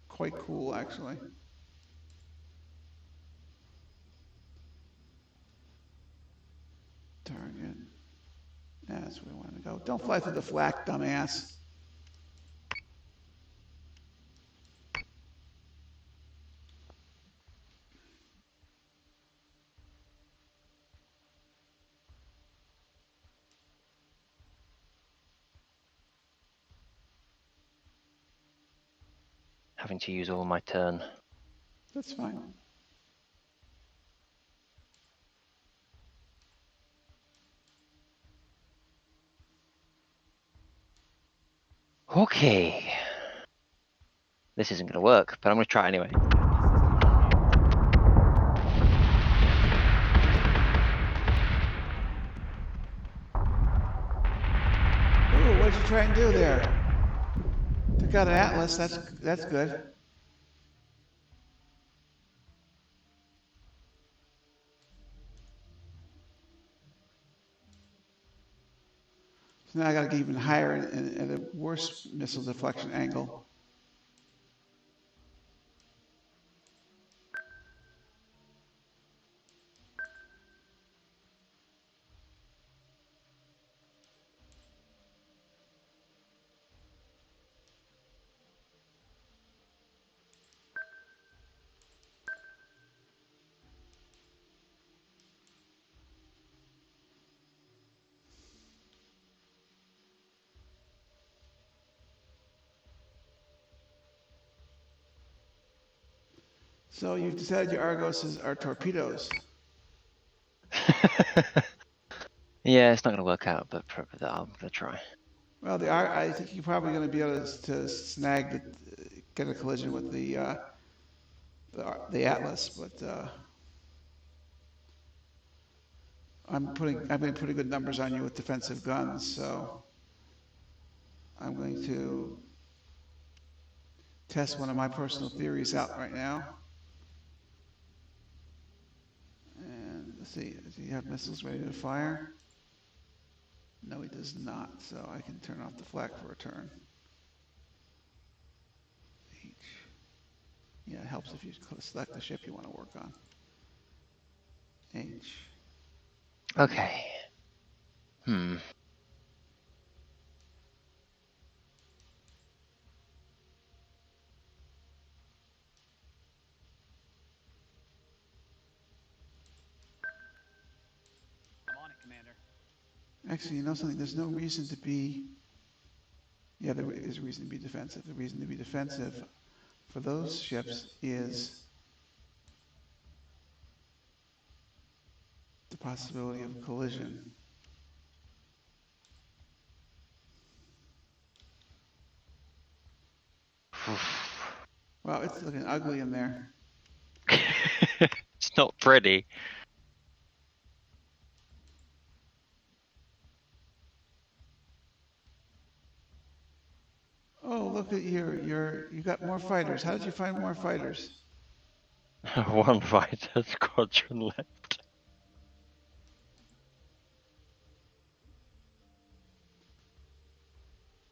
quite cool, actually. Target. That's where we want to go. Don't fly through the flak, dumbass. Having to use all my turn. That's fine. Okay. This isn't going to work, but I'm going to try anyway. Ooh, what'd you try and do there? Took out an Atlas. That's good. So now I got to get even higher and a worse missile deflection angle. So you've decided your Argoses are torpedoes. Yeah, it's not going to work out, but I'm going to try. Well, I think you're probably going to be able to snag get a collision with the Atlas, but I'm putting pretty good numbers on you with defensive guns, so I'm going to test one of my personal theories out right now. And let's see, does he have missiles ready to fire? No, he does not, so I can turn off the flak for a turn. H. Yeah, it helps if you select the ship you want to work on. H. Okay. I'm on it, Commander. Actually, you know something? There's no reason to be. Yeah, there is a reason to be defensive. The reason to be defensive for those ships is the possibility of collision. Wow, it's looking ugly in there. It's not pretty. Oh, look at you got more fighters. How did you find more fighters? One fighter squadron left.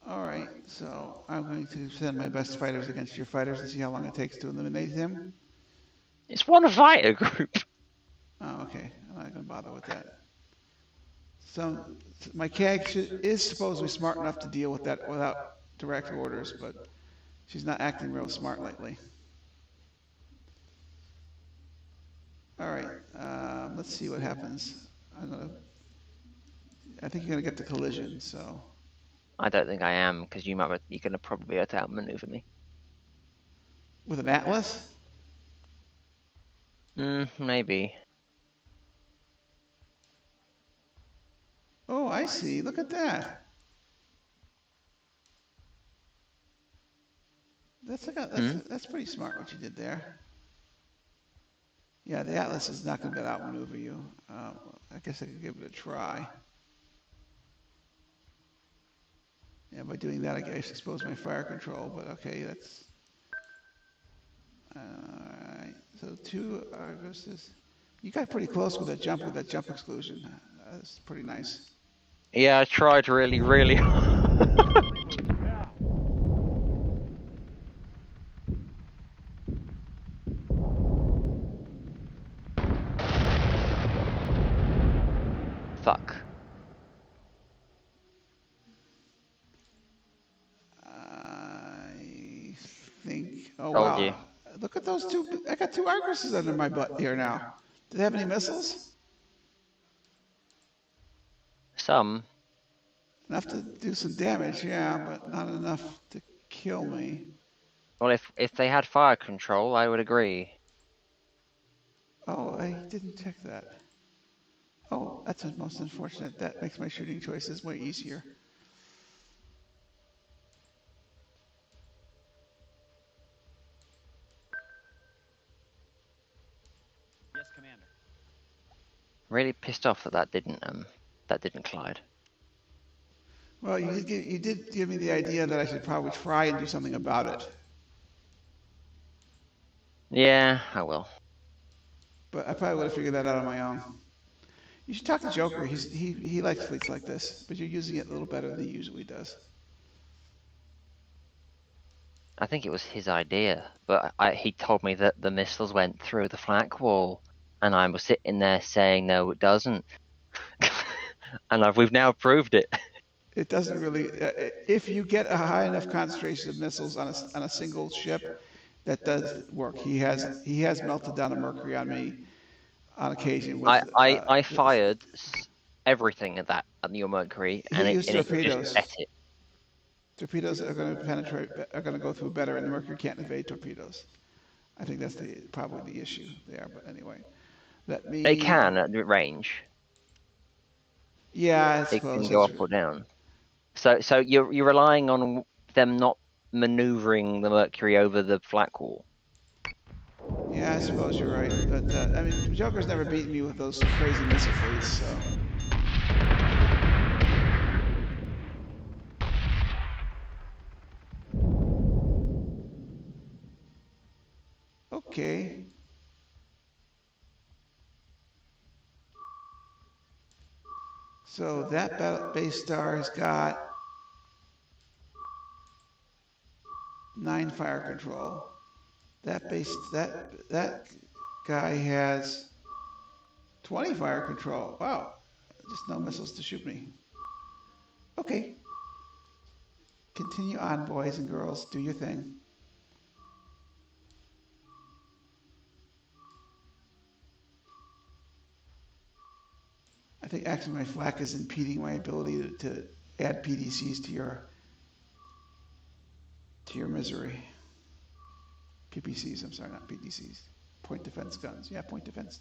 All right, so I'm going to send my best fighters against your fighters and see how long it takes to eliminate him. It's one fighter group. Oh, okay. I'm not going to bother with that. So my CAG is supposedly smart enough to deal with that without direct orders, but she's not acting real smart lately. All right, let's see what happens. I think you're gonna get the collision. So I don't think I am, because you're going to probably be able to outmaneuver me. With an Atlas? Maybe. Oh, I see. Look at that. That's pretty smart what you did there. Yeah, the Atlas is not going to outmaneuver you. I guess I could give it a try. Yeah, by doing that, I guess expose my fire control. But okay, that's all right. So 2 Arguses. You got pretty close with that jump exclusion. That's pretty nice. Yeah, I tried really, really Fuck. I think. Oh Told wow! you. Look at those 2. I got 2 Arguses under my butt here now. Do they have any missiles? Some. Enough to do some damage, yeah, but not enough to kill me. Well, if they had fire control, I would agree. Oh, I didn't check that. Oh, that's most unfortunate. That makes my shooting choices way easier. Yes, Commander. Really pissed off that that didn't collide. Well, you did give me the idea that I should probably try and do something about it. Yeah, I will. But I probably would have figured that out on my own. You should talk to Joker. He likes fleets like this, but you're using it a little better than he usually does. I think it was his idea, but he told me that the missiles went through the flak wall, and I was sitting there saying, no, it doesn't. And we've now proved it. It doesn't really. If you get a high enough concentration of missiles on a single ship, that does work. He has melted down a Mercury on me on occasion with. I fired everything at your Mercury, He used and it just torpedoes. ate it. Torpedoes are going to penetrate, are going to go through better, and the Mercury can't evade torpedoes. I think that's probably the issue there. But anyway, let me. They can at range. Yeah, I It suppose can go that's up true. or down. So you're relying on them not maneuvering the Mercury over the flak wall. Yeah, I suppose you're right. But I mean, Joker's never beaten me with those crazy missile fleets, so. Okay. So that base star has got 9 fire control. That guy has 20 fire control. Wow. Just no missiles to shoot me. Okay. Continue on, boys and girls. Do your thing. I think actually my flak is impeding my ability to add PDCs to your misery. PPCs, I'm sorry, not PDCs. Point defense guns. Yeah, point defense.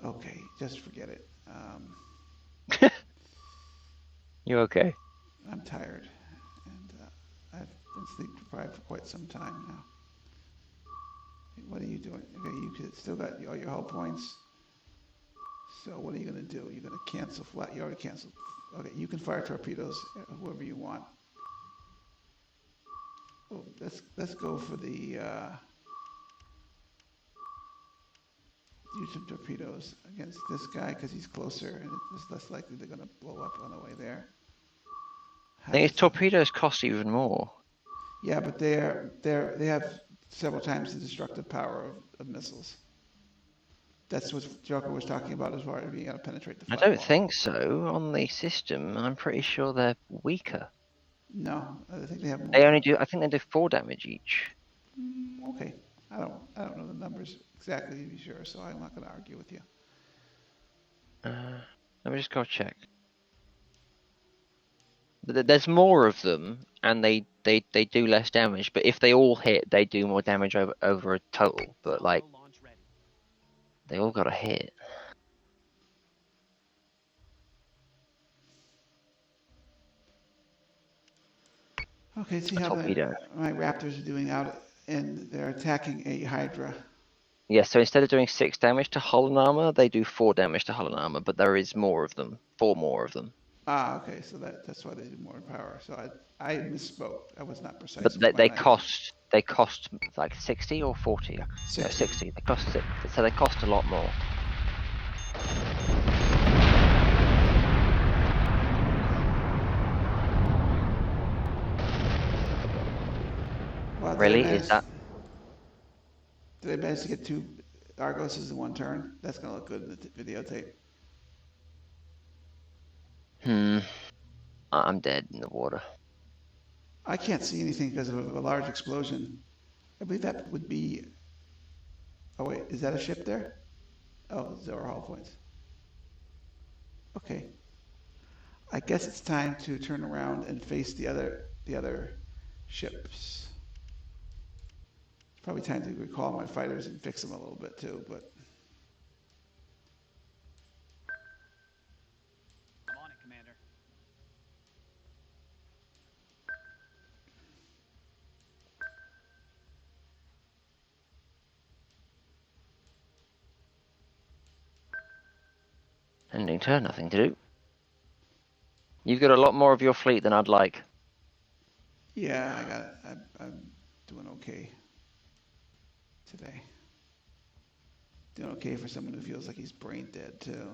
Okay, just forget it. You okay? I'm tired, and I've been sleep deprived for quite some time now. What are you doing? Okay, you still got all your hull points. So what are you going to do? You're going to cancel flat. You already canceled. Okay, you can fire torpedoes, whoever you want. Oh, let's go for the use some torpedoes against this guy because he's closer and it's less likely they're going to blow up on the way there. I think his torpedoes cost even more. Yeah, but they have several times the destructive power of missiles. That's what Joker was talking about as far as being able to penetrate the I flat don't wall. think so. On the system, I'm pretty sure they're weaker. No, I think they have more. They only do. I think they do 4 damage each. Okay, I don't know the numbers exactly to be sure, so I'm not going to argue with you. Let me just go check. There's more of them, and they do less damage. But if they all hit, they do more damage over a total. But like, Auto launch ready. they all got a hit. Okay, see A how torpedo. my raptors are doing out, and they're attacking a Hydra. Yeah, so instead of doing 6 damage to hull and armor, they do 4 damage to hull and armor, but there is more of them. 4 more of them. Ah, okay, so that's why they do more power. So I misspoke. I was not precise But with my they language. cost like 60 or 40. No, 60. 60. They cost so they cost a lot more. Well, Really? Is that? Did I manage to get 2 Argoses in one turn? That's gonna look good in the videotape. I'm dead in the water. I can't see anything because of a large explosion. I believe that would be. Oh wait, is that a ship there? Oh, 0 hull points. Okay. I guess it's time to turn around and face the other ships. Probably time to recall my fighters and fix them a little bit too, but I'm on it, Commander. Ending turn, nothing to do. You've got a lot more of your fleet than I'd like. yeah, I got it. I'm doing okay today. Doing okay for someone who feels like he's brain dead too.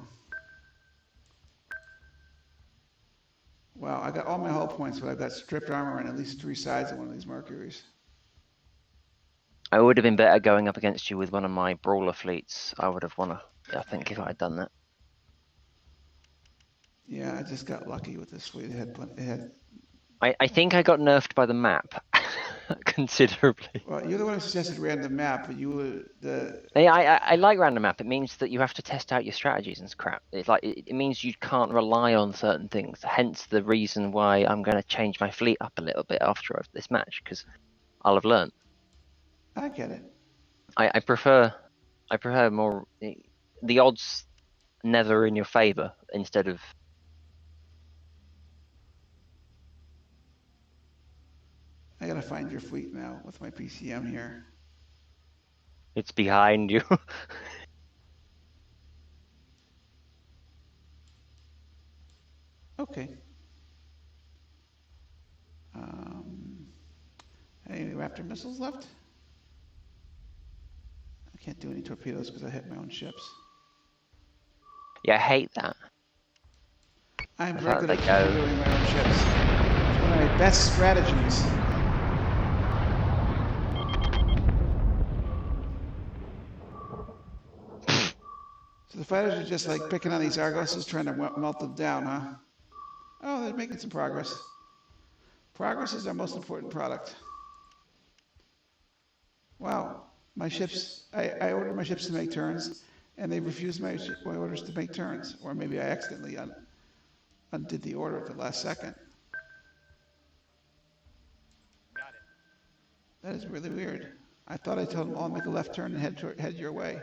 Wow, I got all my hull points, but I've got stripped armor on at least 3 sides of one of these Mercuries. I would have been better going up against you with one of my brawler fleets. I would have won, I think, if I had done that. Yeah, I just got lucky with this fleet. It had. I think I got nerfed by the map considerably. Well, you're the one who suggested random map, but you were the. I like random map. It means that you have to test out your strategies and crap. It's like it means you can't rely on certain things. Hence the reason why I'm going to change my fleet up a little bit after this match, because I'll have learned. I get it. I prefer more the odds never in your favor instead of. I gotta find your fleet now with my PCM here. It's behind you. Okay. Any Raptor missiles left? I can't do any torpedoes because I hit my own ships. Yeah, I hate that. I'm The very fact good they at go. torpedoing my own ships. It's one of my best strategies. So the fighters are just like picking on these Argoses, trying to melt them down, huh? Oh, they're making some progress. Progress is our most important product. Wow, my ships, I ordered my ships to make turns, and they refused my orders to make turns. Or maybe I accidentally undid the order at the last second. Got it. That is really weird. I thought I told them all to make a left turn and head your way.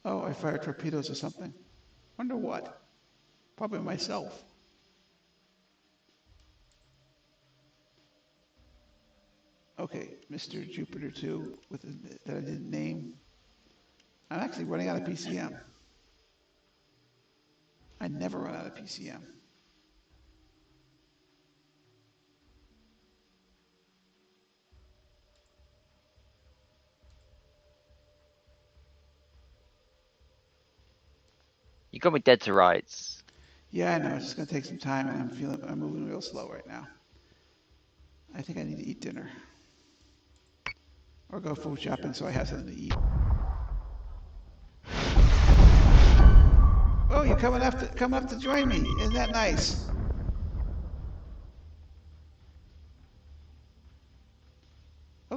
Oh, I fired torpedoes or something. Wonder what? Probably myself. Okay, Mr. Jupiter 2 that I didn't name. I'm actually running out of PCM. I never run out of PCM. You got me dead to rights. Yeah, I know. It's just gonna take some time, and I'm moving real slow right now. I think I need to eat dinner, or go food shopping so I have something to eat. Oh, you're coming up to join me. Isn't that nice?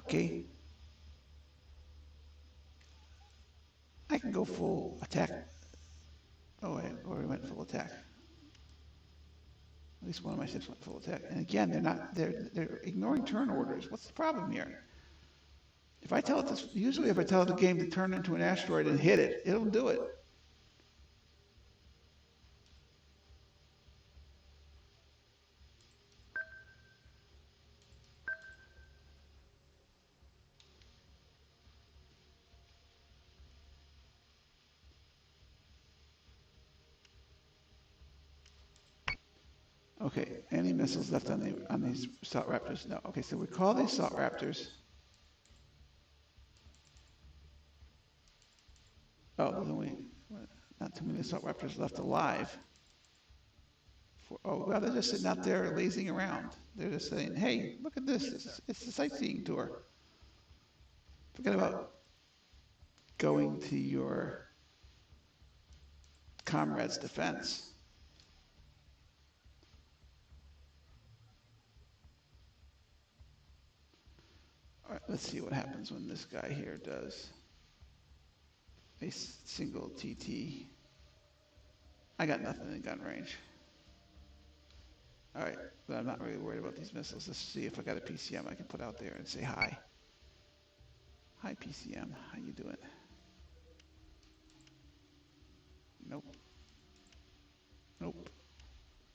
Okay. I can go full attack. Oh, I already went full attack. At least one of my ships went full attack. And again, they're ignoring turn orders. What's the problem here? If I tell it this, usually if I tell the game to turn into an asteroid and hit it, it'll do it. Okay, any missiles left on these assault raptors? No. Okay, so we call these assault raptors. Oh, there's only not too many assault raptors left alive. Oh, well, they're just sitting out there lazing around. They're just saying, "Hey, look at this! It's a sightseeing tour." Forget about going to your comrade's defense. All right, let's see what happens when this guy here does a single TT. I got nothing in gun range. All right, but I'm not really worried about these missiles. Let's see if I got a PCM I can put out there and say hi. Hi, PCM. How you doing? Nope. Nope.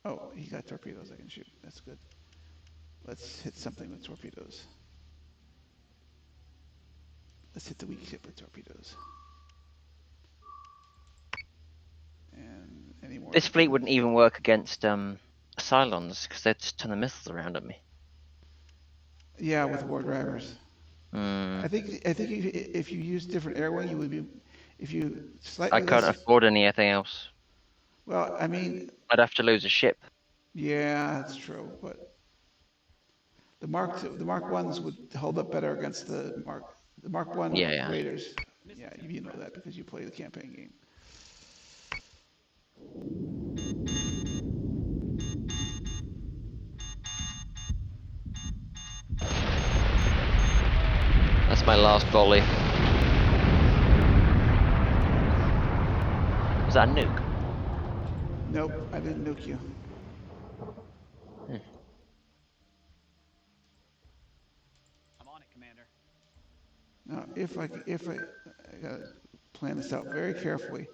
Oh, he got torpedoes I can shoot. That's good. Let's hit something with torpedoes. Let's hit the weak ship with torpedoes. And any more? This fleet wouldn't even work against Cylons because they'd just turn the missiles around at me. Yeah, with war drivers. Mm. I think if you use different air wing, you would be. If you slightly I can't afford anything else. Well, I mean, I'd have to lose a ship. yeah, that's true. But the Mark ones would hold up better against the Mark One Yeah. Raiders. Yeah, you know that because you play the campaign game. That's my last volley. Was that a nuke? Nope, I didn't nuke you. I'm on it, Commander. Now, if I gotta plan this out very carefully,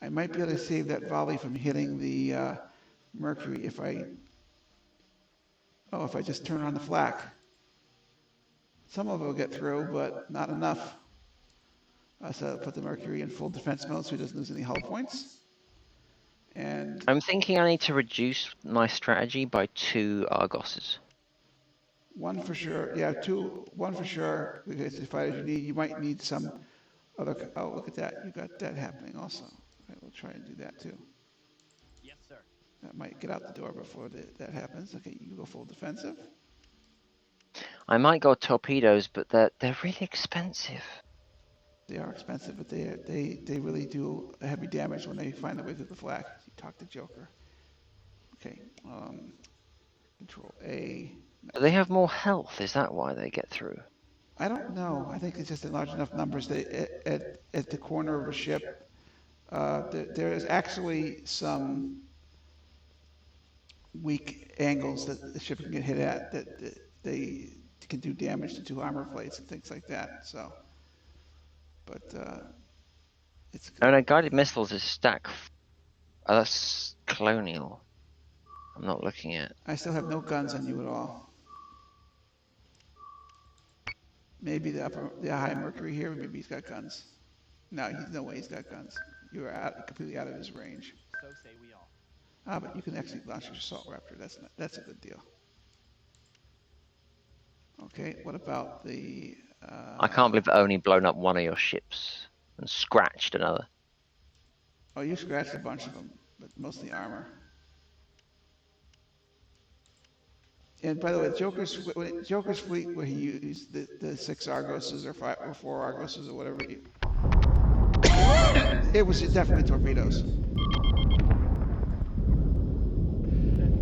I might be able to save that volley from hitting the Mercury if I just turn on the flak. Some of it will get through, but not enough. So I'll put the Mercury in full defense mode so he doesn't lose any hull points. And I'm thinking I need to reduce my strategy by 2 Argoses. one for sure, yeah, one for sure, because the fighters you need, you might need some other, oh, look at that, you got that happening also. Okay, we'll try and do that too. Yes, sir. That might get out the door before that happens. Okay, you go full defensive. I might go torpedoes, but they're really expensive. They are expensive, but they really do heavy damage when they find their way through the flak. You talk to Joker. Okay, Control A. Do they have more health? Is that why they get through? I don't know. I think it's just in large enough numbers that at the corner of a ship, there is actually some weak angles that the ship can get hit at that they can do damage to 2 armor plates and things like that. So, but it's good. Oh no, guided missiles is stack. Oh, that's colonial. I'm not looking at. I still have no guns on you at all. Maybe the high Mercury here, maybe he's got guns. No, he's no way he's got guns. You're completely out of his range. So say we all. Ah, but you can actually launch your assault raptor. That's a good deal. Okay, what about the? I can't believe I've only blown up one of your ships and scratched another. Oh, you scratched a bunch of them, but mostly armor. And by the way, Joker's fleet, where he used the 6 Argoses or 4 Argoses or whatever, it was definitely torpedoes.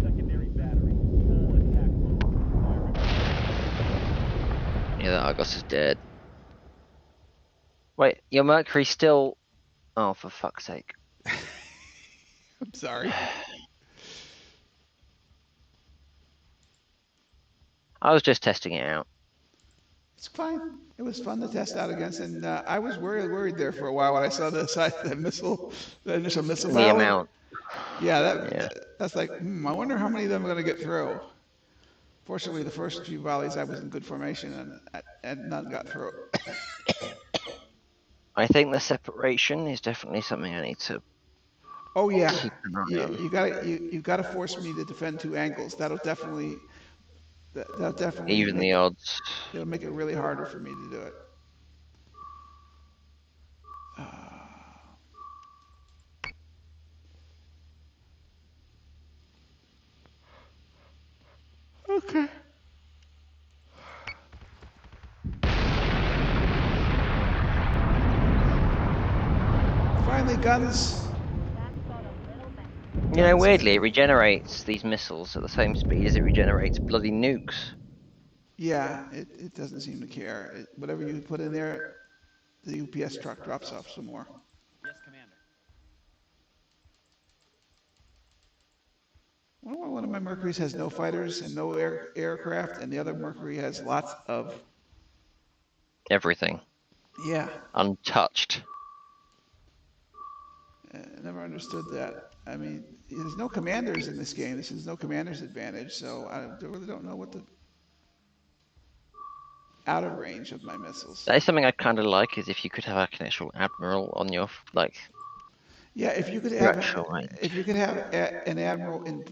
Secondary battery. Full attack mode. Yeah, Argos is dead. Wait, your Mercury's still... Oh, for fuck's sake. I'm sorry. I was just testing it out. It's fine. It was fun to test out against, and I was worried there for a while when I saw the size of the initial missile The battle. amount. Yeah, that's like, I wonder how many of them are going to get through. Fortunately, the first few volleys I was in good formation, and none got through. I think the separation is definitely something I need to Oh yeah, keep an eye on. you gotta force me to defend two angles. That'll definitely Even the odds. it'll make it really harder for me to do it. Okay. Finally, guns. You know, weirdly, it regenerates these missiles at the same speed as it regenerates bloody nukes. Yeah, it doesn't seem to care. Whatever you put in there, the UPS truck drops off some more. Yes, Commander. One of my Mercuries has no fighters and no aircraft, and the other Mercury has lots of Everything. Yeah. Untouched. I never understood that. I mean, there's no commanders in this game. This is no commander's advantage, so I really don't know what the out of range of my missiles. That is something I'd kind of like, is if you could have like an actual admiral on your like. Yeah, if you could Your have actual range. if you could have an admiral in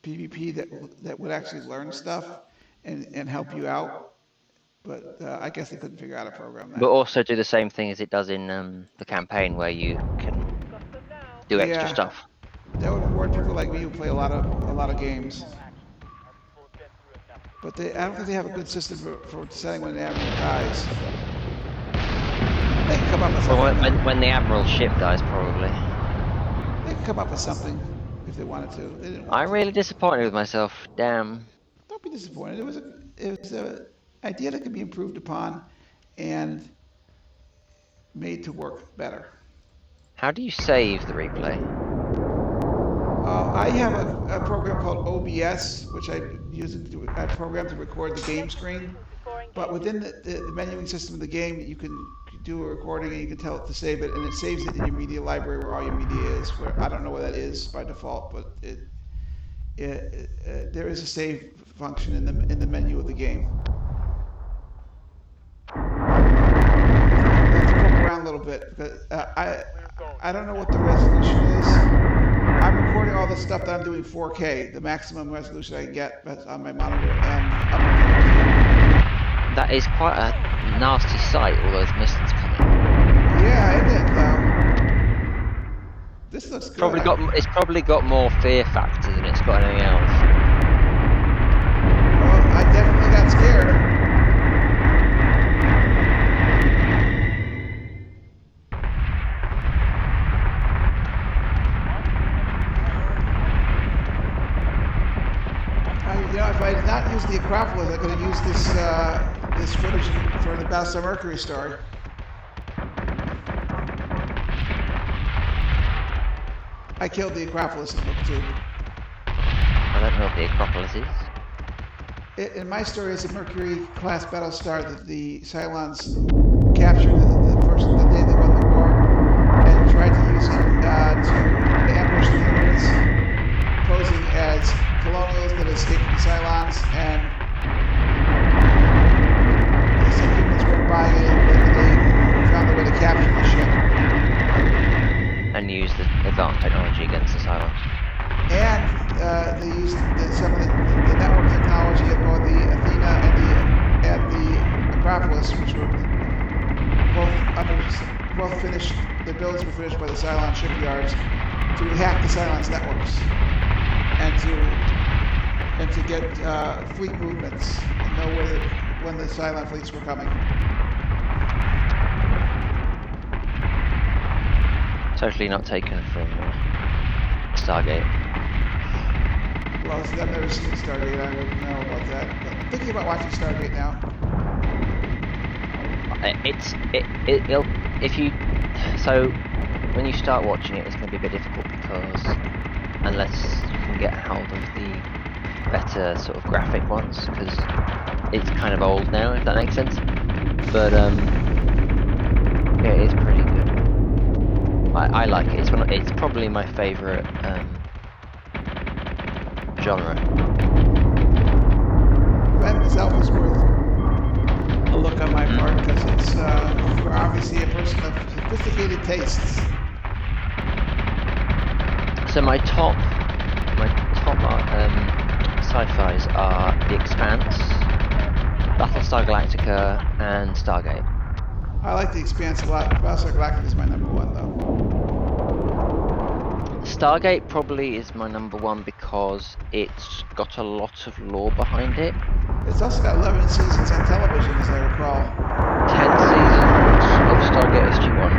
PvP that would actually learn stuff and help you out, but I guess they couldn't figure out a program that. But also do the same thing as it does in the campaign, where you can do extra Yeah. stuff. That would reward people like me who play a lot of games. But I don't think they have a good system for deciding when an admiral dies. They can come up with something. Well, when the admiral's ship dies, probably. They can come up with something if they wanted to. They didn't want I'm to. really disappointed with myself. Damn. Don't be disappointed. It was a idea that could be improved upon and made to work better. How do you save the replay? I have a program called OBS, which I use a program to record the game screen. But within the menuing system of the game, you can do a recording and you can tell it to save it, and it saves it in your media library where all your media is. Where I don't know where that is by default, but there is a save function in the menu of the game. I have to poke around a little bit because I don't know what the resolution is. I'm recording all the stuff that I'm doing 4K, the maximum resolution I can get on my monitor, and That is quite a nasty sight, all those missiles coming. Yeah, isn't it? This looks good. It's probably got more fear factor than it's got anything else. Well, I definitely got scared. If I had not used the Acropolis, I could have used this footage for the Battlestar Mercury story. I killed the Acropolis in book 2. I don't know what the Acropolis is. In my story, it's a Mercury-class Battlestar that the Cylons captured the day they won the war and tried to use it to ambush the humans, posing as colonials that escaped from the Cylons, and some humans weren't buying it, and they found a way to capture the ship. And use the advanced technology against the Cylons. And they used some of the network technology of both the Athena and the Acropolis, which were both finished. The builds were finished by the Cylon shipyards to hack the Cylons networks and to get fleet movements and know when the Cylon fleets were coming. Totally not taken from Stargate. Well, I've never seen Stargate. I wouldn't know about that. But I'm thinking about watching Stargate now. It'll if you so when you start watching it, it's going to be a bit difficult because unless you can get hold of the better sort of graphic ones, because it's kind of old now, if that makes sense. But yeah, it is pretty good. I like it. It's probably my favourite genre. That itself is worth a look on my part because it's you're obviously a person of sophisticated tastes. So my top sci-fis are The Expanse, Battlestar Galactica, and Stargate. I like The Expanse a lot. Battlestar Galactica is my number one, though. Stargate probably is my number one because it's got a lot of lore behind it. It's also got 11 seasons on television, as I recall. 10 seasons of Stargate SG-1.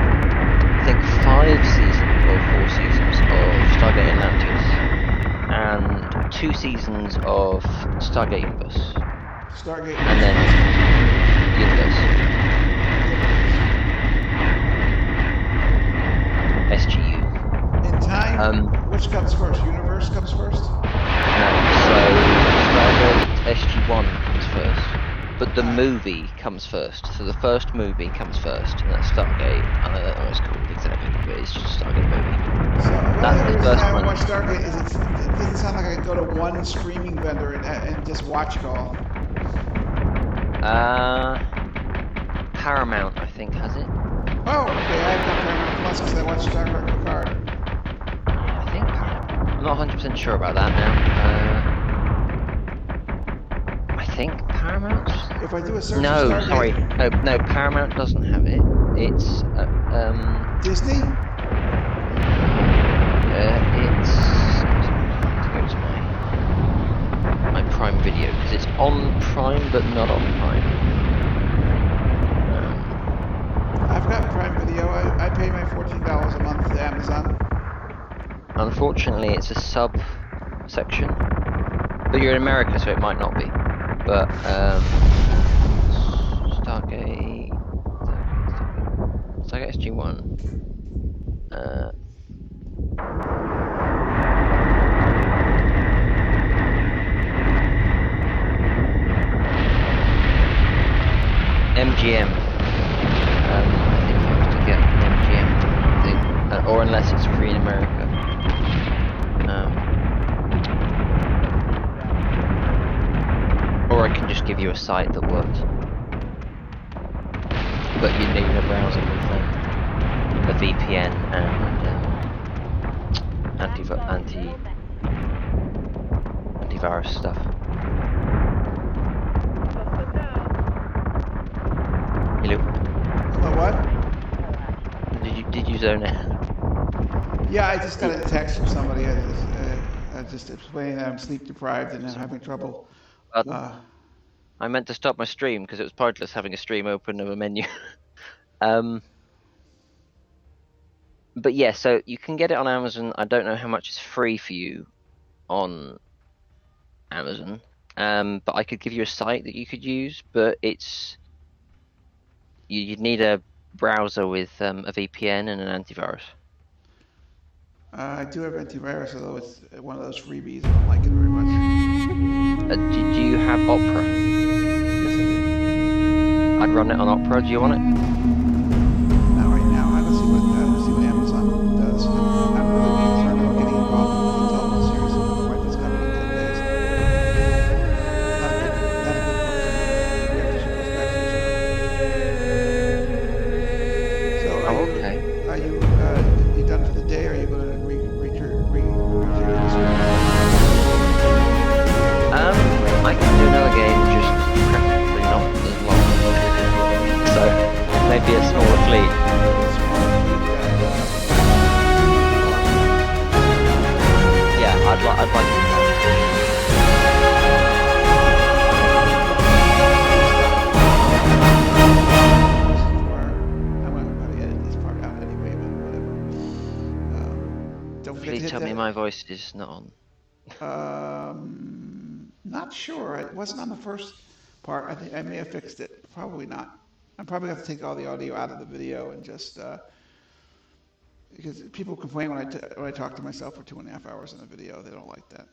I think 5 seasons or 4 seasons of Stargate Atlantis. And 2 seasons of Stargate Universe. Stargate. And then Universe. SGU. In time, which comes first? Universe comes first? No, so Stargate SG-1 comes first. But the movie comes first. So the first movie comes first, and that's Stargate. I don't know what it's called exactly, but it's just a Stargate movie. So That's the first I one. watch Stargate is it doesn't sound like I could go to one streaming vendor and just watch it all. Paramount, I think, has it. Oh, okay. I've got Paramount Plus because I watched Star Trek Picard. I think Paramount. I'm not 100% sure about that now. I think Paramount. If I do a search No, for Stargate, sorry. No, Paramount doesn't have it. It's Disney. It's. Go to my Prime Video because it's on Prime but not on Prime. I've got Prime Video. I pay my $14 a month to Amazon. Unfortunately, it's a sub section, but you're in America, so it might not be. But Stargate SG-1. MGM. I think you have to get an MGM thing, or unless it's free in America. Or I can just give you a site that works. But you need a browser with a VPN and antivirus stuff. Hello. Hello, what? Did you zone out? Yeah, I just got a text from somebody. I just explaining that I'm sleep deprived and I'm having trouble. I meant to stop my stream because it was pointless having a stream open of a menu. But yeah, so you can get it on Amazon. I don't know how much is free for you on Amazon. But I could give you a site that you could use, but you'd need a browser with a VPN and an antivirus. I do have antivirus, although it's one of those freebies. I don't like it very much. Do you have Opera? Yes, I do. I'd run it on Opera. Do you want it? Not right now. I don't see what Amazon does. I'm really concerned about getting involved with the television series of White that's coming in 10 days. Not a good book for me. We have to ship those back to Israel. So Okay. Are you done for the day? Or are you going to reach your stream? I can do another game, just preferably not as long. So maybe a smaller fleet. Yeah, I'd like to. Please tell me my voice is not on. Not sure. It wasn't on the first part. I think I may have fixed it. Probably not. I'm probably going to have to take all the audio out of the video and just because people complain when I talk to myself for 2.5 hours in a video. They don't like that.